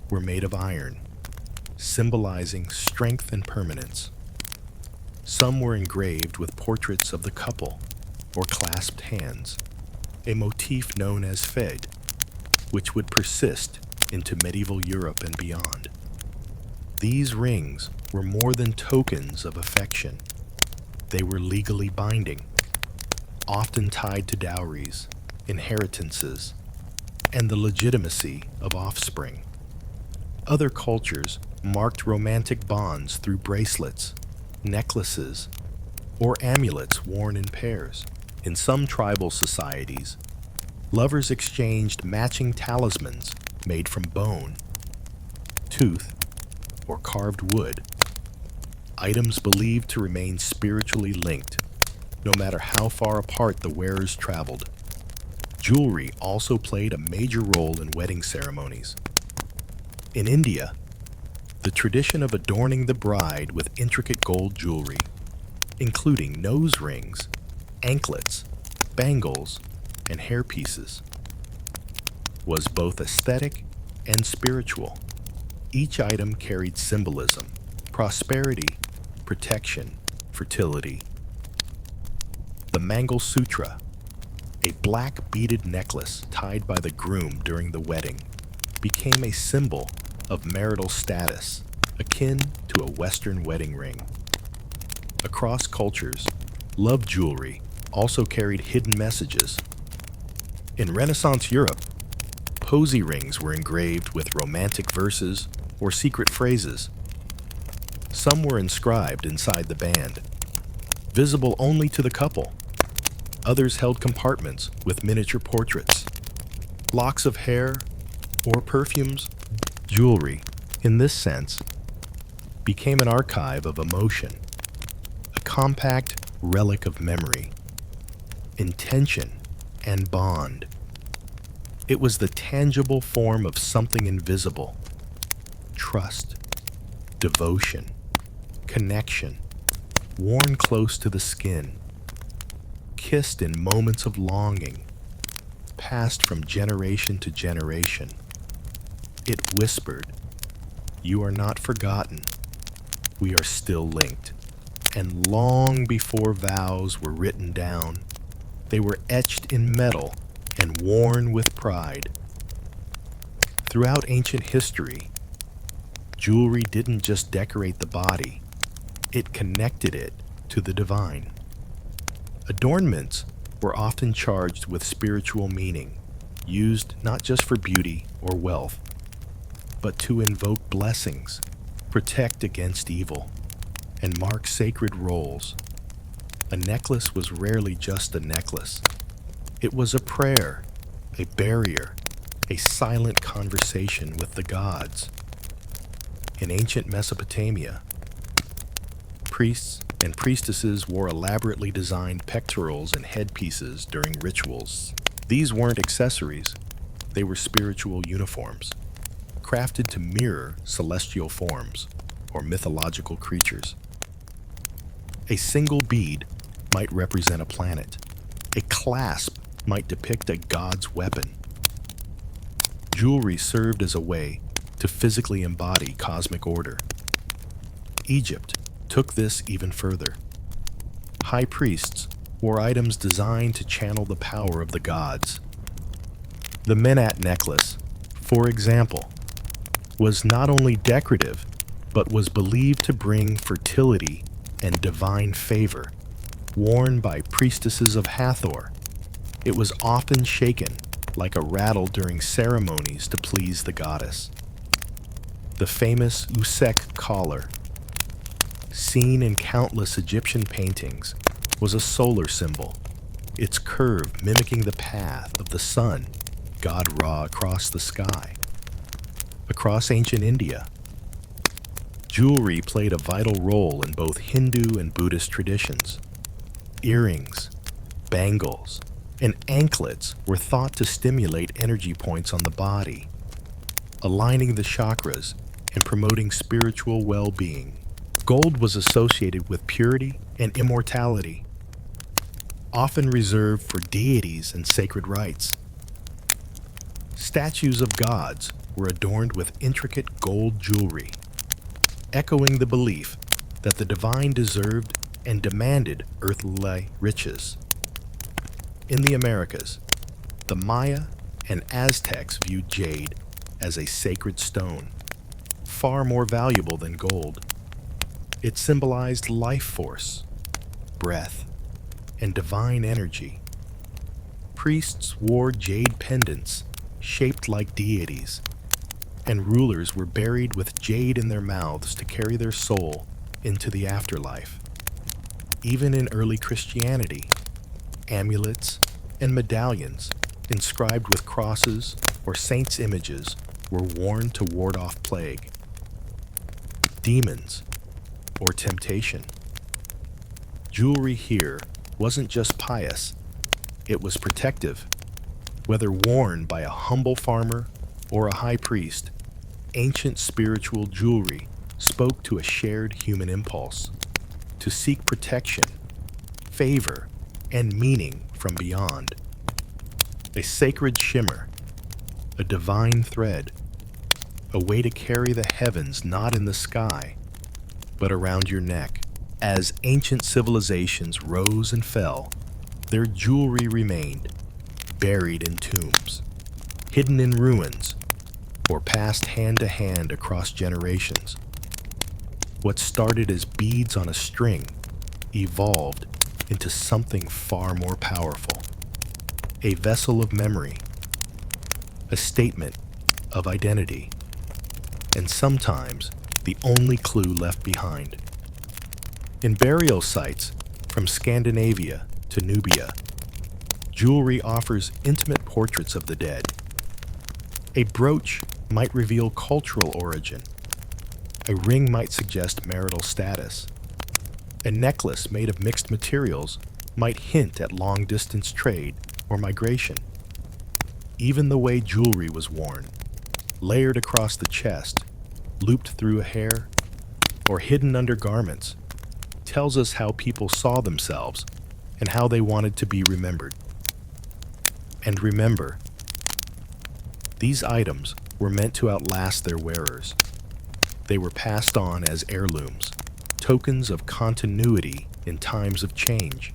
were made of iron, symbolizing strength and permanence. Some were engraved with portraits of the couple or clasped hands, a motif known as fed, which would persist into medieval Europe and beyond. These rings were more than tokens of affection. They were legally binding, often tied to dowries, inheritances, and the legitimacy of offspring. Other cultures marked romantic bonds through bracelets, necklaces, or amulets worn in pairs. In some tribal societies, lovers exchanged matching talismans made from bone, tooth, or carved wood, items believed to remain spiritually linked. no matter how far apart the wearers traveled. Jewelry also played a major role in wedding ceremonies. In India, the tradition of adorning the bride with intricate gold jewelry, including nose rings, anklets, bangles, and hairpieces, was both aesthetic and spiritual. Each item carried symbolism, prosperity, protection, fertility. The Mangal Sutra, a black beaded necklace tied by the groom during the wedding, became a symbol of marital status, akin to a Western wedding ring. Across cultures, love jewelry also carried hidden messages. In Renaissance Europe, posy rings were engraved with romantic verses or secret phrases. Some were inscribed inside the band, visible only to the couple. Others held compartments with miniature portraits, locks of hair, or perfumes. Jewelry, in this sense, became an archive of emotion, a compact relic of memory, intention, and bond. It was the tangible form of something invisible: trust, devotion, connection, worn close to the skin, kissed in moments of longing, passed from generation to generation. It whispered, "You are not forgotten. We are still linked." And long before vows were written down, they were etched in metal and worn with pride. Throughout ancient history, jewelry didn't just decorate the body, it connected it to the divine. Adornments were often charged with spiritual meaning, used not just for beauty or wealth, but to invoke blessings, protect against evil, and mark sacred roles. A necklace was rarely just a necklace. It was a prayer, a barrier, a silent conversation with the gods. In ancient Mesopotamia, priests and priestesses wore elaborately designed pectorals and headpieces during rituals. These weren't accessories, they were spiritual uniforms, crafted to mirror celestial forms or mythological creatures. A single bead might represent a planet. A clasp might depict a god's weapon. Jewelry served as a way to physically embody cosmic order. Egypt took this even further. High priests wore items designed to channel the power of the gods. The Menat necklace, for example, was not only decorative, but was believed to bring fertility and divine favor. Worn by priestesses of Hathor, it was often shaken like a rattle during ceremonies to please the goddess. The famous Usek collar, seen in countless Egyptian paintings, was a solar symbol, its curve mimicking the path of the sun, god Ra, across the sky. Across ancient India, jewelry played a vital role in both Hindu and Buddhist traditions. Earrings, bangles, and anklets were thought to stimulate energy points on the body, aligning the chakras and promoting spiritual well-being. Gold was associated with purity and immortality, often reserved for deities and sacred rites. Statues of gods were adorned with intricate gold jewelry, echoing the belief that the divine deserved and demanded earthly riches. In the Americas, the Maya and Aztecs viewed jade as a sacred stone, far more valuable than gold. It symbolized life force, breath, and divine energy. Priests wore jade pendants shaped like deities, and rulers were buried with jade in their mouths to carry their soul into the afterlife. Even in early Christianity, amulets and medallions inscribed with crosses or saints' images were worn to ward off plague, demons, or temptation. Jewelry here wasn't just pious, it was protective. Whether worn by a humble farmer or a high priest, ancient spiritual jewelry spoke to a shared human impulse to seek protection, favor, and meaning from beyond. A sacred shimmer, a divine thread, a way to carry the heavens not in the sky, but around your neck. As ancient civilizations rose and fell, their jewelry remained, buried in tombs, hidden in ruins, or passed hand to hand across generations. What started as beads on a string evolved into something far more powerful. A vessel of memory, a statement of identity, and sometimes the only clue left behind. In burial sites, from Scandinavia to Nubia, jewelry offers intimate portraits of the dead. A brooch might reveal cultural origin. A ring might suggest marital status. A necklace made of mixed materials might hint at long-distance trade or migration. Even the way jewelry was worn, layered across the chest, looped through a hair, or hidden under garments, tells us how people saw themselves and how they wanted to be remembered. And remember, these items were meant to outlast their wearers. They were passed on as heirlooms, tokens of continuity in times of change.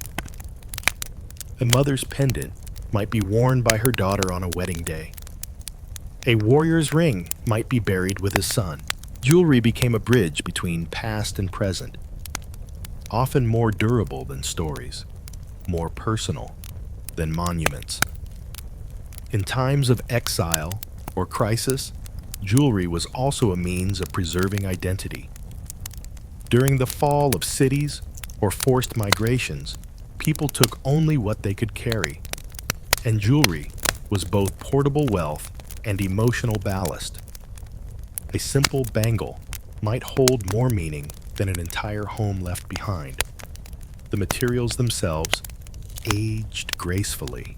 A mother's pendant might be worn by her daughter on a wedding day. A warrior's ring might be buried with his son. Jewelry became a bridge between past and present, often more durable than stories, more personal than monuments. In times of exile or crisis, jewelry was also a means of preserving identity. During the fall of cities or forced migrations, people took only what they could carry, and jewelry was both portable wealth and emotional ballast. A simple bangle might hold more meaning than an entire home left behind. The materials themselves aged gracefully.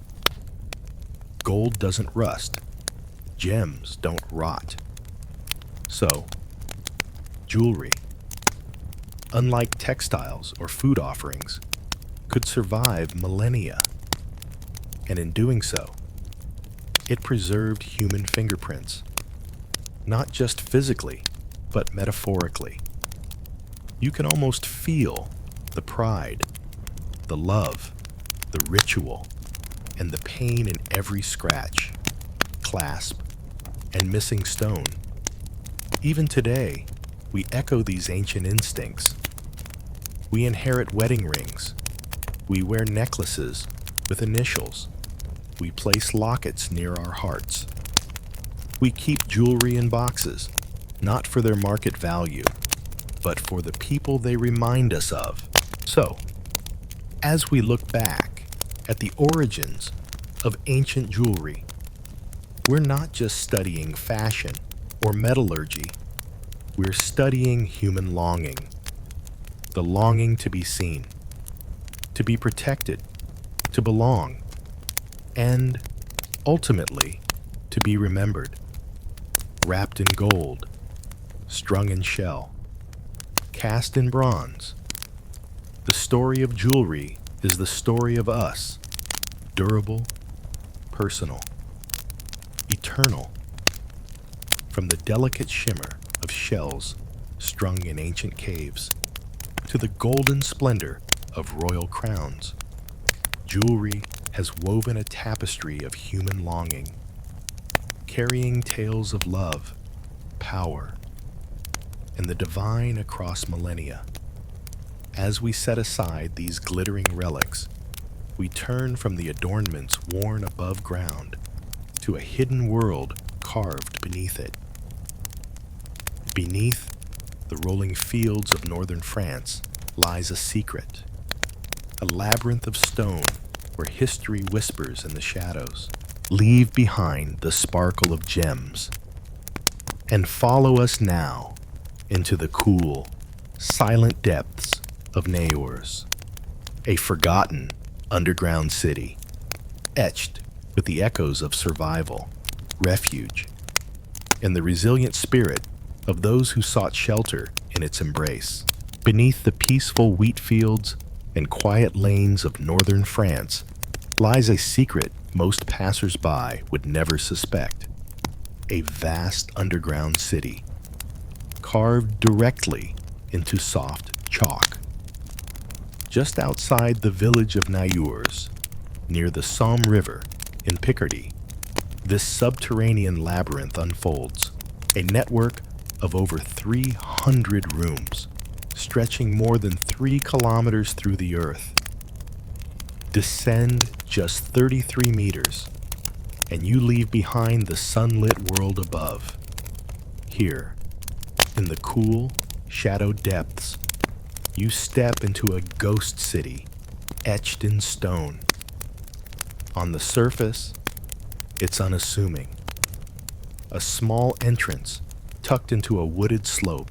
Gold doesn't rust. Gems don't rot. So, jewelry, unlike textiles or food offerings, could survive millennia. And in doing so, it preserved human fingerprints, not just physically, but metaphorically. You can almost feel the pride, the love, the ritual, and the pain in every scratch, clasp, and missing stone. Even today, we echo these ancient instincts. We inherit wedding rings. We wear necklaces with initials. We place lockets near our hearts. We keep jewelry in boxes, not for their market value, but for the people they remind us of. So, as we look back at the origins of ancient jewelry, we're not just studying fashion or metallurgy, we're studying human longing. The longing to be seen, to be protected, to belong, and, ultimately, to be remembered. Wrapped in gold, strung in shell, cast in bronze, the story of jewelry is the story of us, durable, personal, eternal. From the delicate shimmer of shells strung in ancient caves to the golden splendor of royal crowns, jewelry has woven a tapestry of human longing, carrying tales of love, power, and the divine across millennia. As we set aside these glittering relics, we turn from the adornments worn above ground to a hidden world carved beneath it. Beneath the rolling fields of northern France lies a secret, a labyrinth of stone where history whispers in the shadows. Leave behind the sparkle of gems and follow us now into the cool, silent depths of Naurs, a forgotten underground city, etched with the echoes of survival, refuge, and the resilient spirit of those who sought shelter in its embrace. Beneath the peaceful wheat fields and quiet lanes of northern France lies a secret most passers-by would never suspect. A vast underground city, carved directly into soft chalk. Just outside the village of Nieurs, near the Somme River in Picardy, this subterranean labyrinth unfolds, a network of over 300 rooms, stretching more than 3 kilometers through the earth. Descend just 33 meters, and you leave behind the sunlit world above. Here, in the cool, shadowed depths, you step into a ghost city, etched in stone. On the surface, it's unassuming. A small entrance tucked into a wooded slope,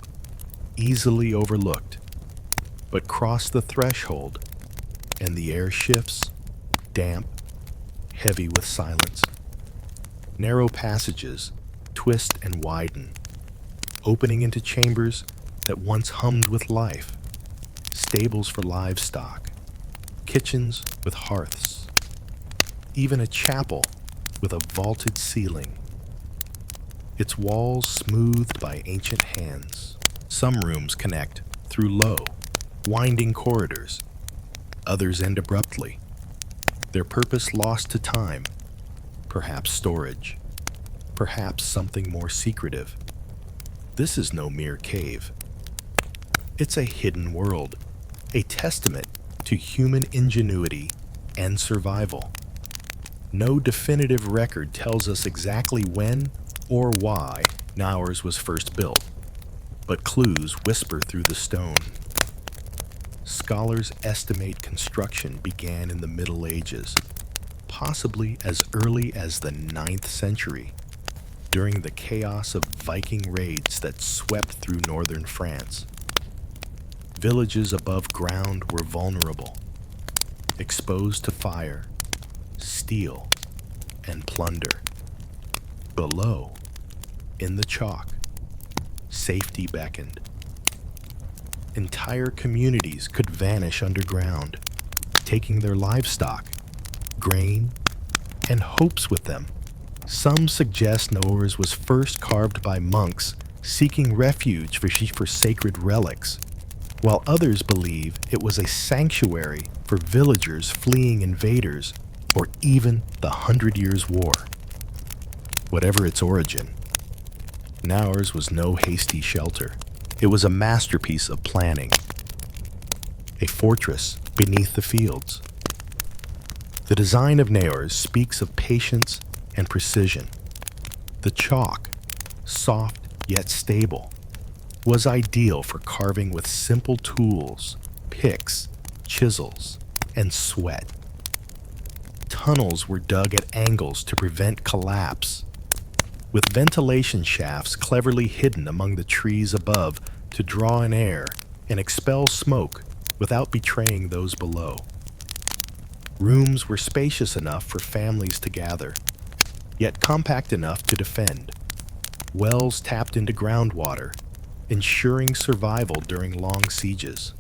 easily overlooked. But cross the threshold, and the air shifts, damp, heavy with silence. Narrow passages twist and widen, opening into chambers that once hummed with life, stables for livestock, kitchens with hearths, even a chapel with a vaulted ceiling. Its walls smoothed by ancient hands. Some rooms connect through low, winding corridors. Others end abruptly, their purpose lost to time, perhaps storage, perhaps something more secretive. This is no mere cave. It's a hidden world, a testament to human ingenuity and survival. No definitive record tells us exactly when or why Nieurs was first built, but clues whisper through the stone. Scholars estimate construction began in the Middle Ages, possibly as early as the 9th century, during the chaos of Viking raids that swept through northern France. Villages above ground were vulnerable, exposed to fire, steel, and plunder. Below, in the chalk, safety beckoned. Entire communities could vanish underground, taking their livestock, grain, and hopes with them. Some suggest Nieurs was first carved by monks seeking refuge for sacred relics, while others believe it was a sanctuary for villagers fleeing invaders or even the 100 Years' War. Whatever its origin, Nieurs was no hasty shelter. It was a masterpiece of planning, a fortress beneath the fields. The design of Nieurs speaks of patience and precision. The chalk, soft yet stable, was ideal for carving with simple tools, picks, chisels, and sweat. Tunnels were dug at angles to prevent collapse, with ventilation shafts cleverly hidden among the trees above to draw in air and expel smoke without betraying those below. Rooms were spacious enough for families to gather, yet compact enough to defend. Wells tapped into groundwater, ensuring survival during long sieges.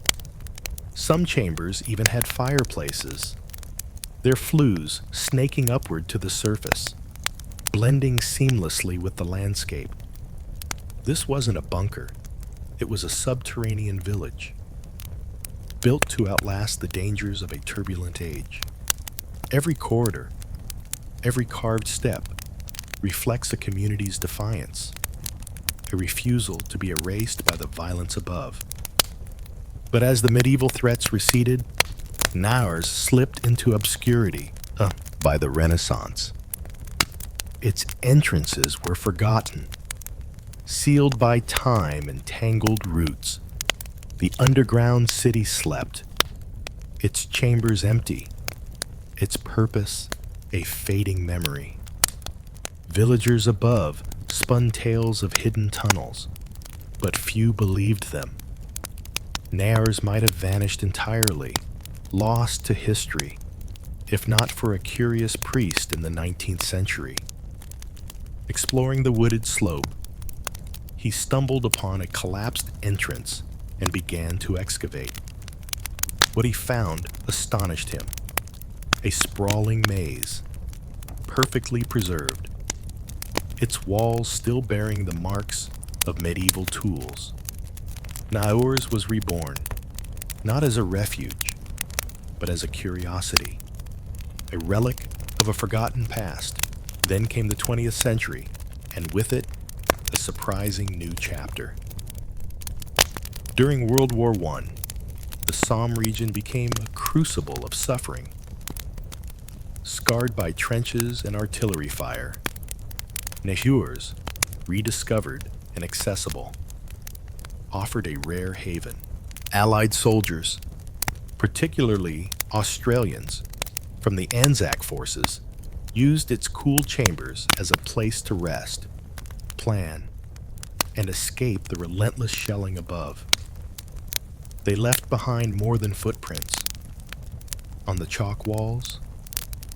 Some chambers even had fireplaces, their flues snaking upward to the surface, blending seamlessly with the landscape. This wasn't a bunker, it was a subterranean village, built to outlast the dangers of a turbulent age. Every corridor, every carved step, reflects a community's defiance, a refusal to be erased by the violence above. But as the medieval threats receded, Nieurs slipped into obscurity by the Renaissance. Its entrances were forgotten, sealed by time and tangled roots. The underground city slept, its chambers empty, its purpose a fading memory. Villagers above spun tales of hidden tunnels, but few believed them. Nieurs might have vanished entirely, lost to history, if not for a curious priest in the 19th century. Exploring the wooded slope, he stumbled upon a collapsed entrance and began to excavate. What he found astonished him. A sprawling maze, perfectly preserved, its walls still bearing the marks of medieval tools. Naurs was reborn, not as a refuge, but as a curiosity, a relic of a forgotten past. Then came the 20th century, and with it, a surprising new chapter. During World War I, the Somme region became a crucible of suffering. Scarred by trenches and artillery fire, Naurs, rediscovered and accessible, offered a rare haven. Allied soldiers, particularly Australians from the Anzac forces, used its cool chambers as a place to rest, plan, and escape the relentless shelling above. They left behind more than footprints. On the chalk walls,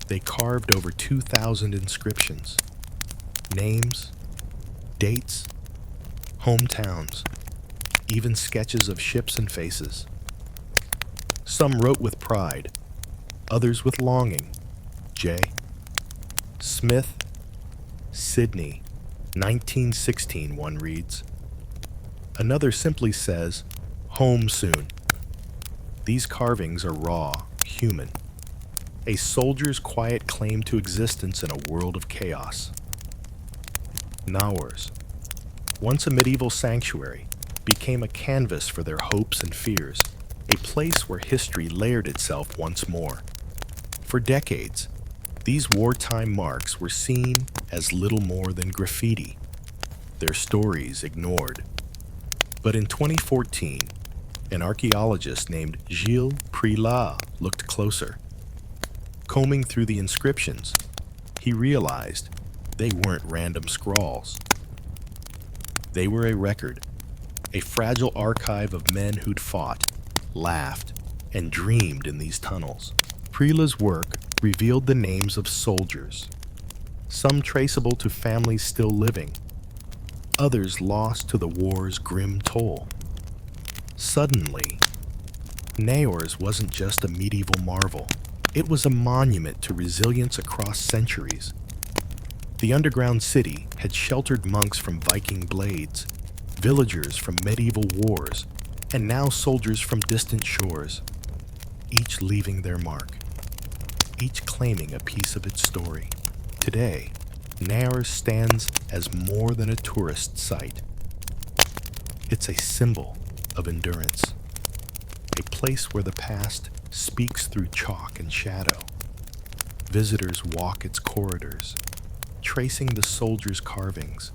they carved over 2,000 inscriptions, names, dates, hometowns, even sketches of ships and faces. Some wrote with pride, others with longing. J. Smith, Sydney, 1916, one reads. Another simply says, home soon. These carvings are raw, human. A soldier's quiet claim to existence in a world of chaos. Naurs, once a medieval sanctuary, became a canvas for their hopes and fears, a place where history layered itself once more. For decades, these wartime marks were seen as little more than graffiti, their stories ignored. But in 2014, an archaeologist named Gilles Prelat looked closer. Combing through the inscriptions, he realized they weren't random scrawls. They were a record, a fragile archive of men who'd fought, laughed, and dreamed in these tunnels. Prelat's work revealed the names of soldiers, some traceable to families still living, others lost to the war's grim toll. Suddenly, Naurs wasn't just a medieval marvel. It was a monument to resilience across centuries. The underground city had sheltered monks from Viking blades, villagers from medieval wars, and now soldiers from distant shores, each leaving their mark, each claiming a piece of its story. Today, Naurs stands as more than a tourist site. It's a symbol of endurance, a place where the past speaks through chalk and shadow. Visitors walk its corridors, tracing the soldiers' carvings,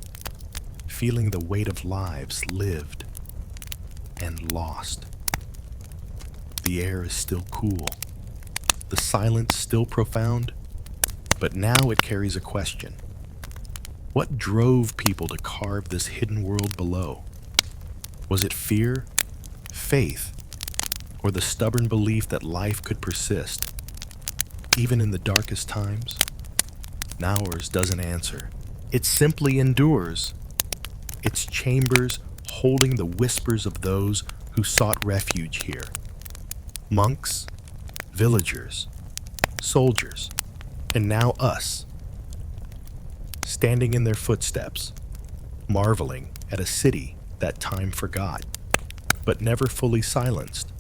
feeling the weight of lives lived and lost. The air is still cool, the silence still profound, but now it carries a question. What drove people to carve this hidden world below? Was it fear, faith, or the stubborn belief that life could persist, even in the darkest times? Naurs doesn't answer. It simply endures, its chambers holding the whispers of those who sought refuge here. Monks, villagers, soldiers, and now us, standing in their footsteps, marveling at a city that time forgot, but never fully silenced.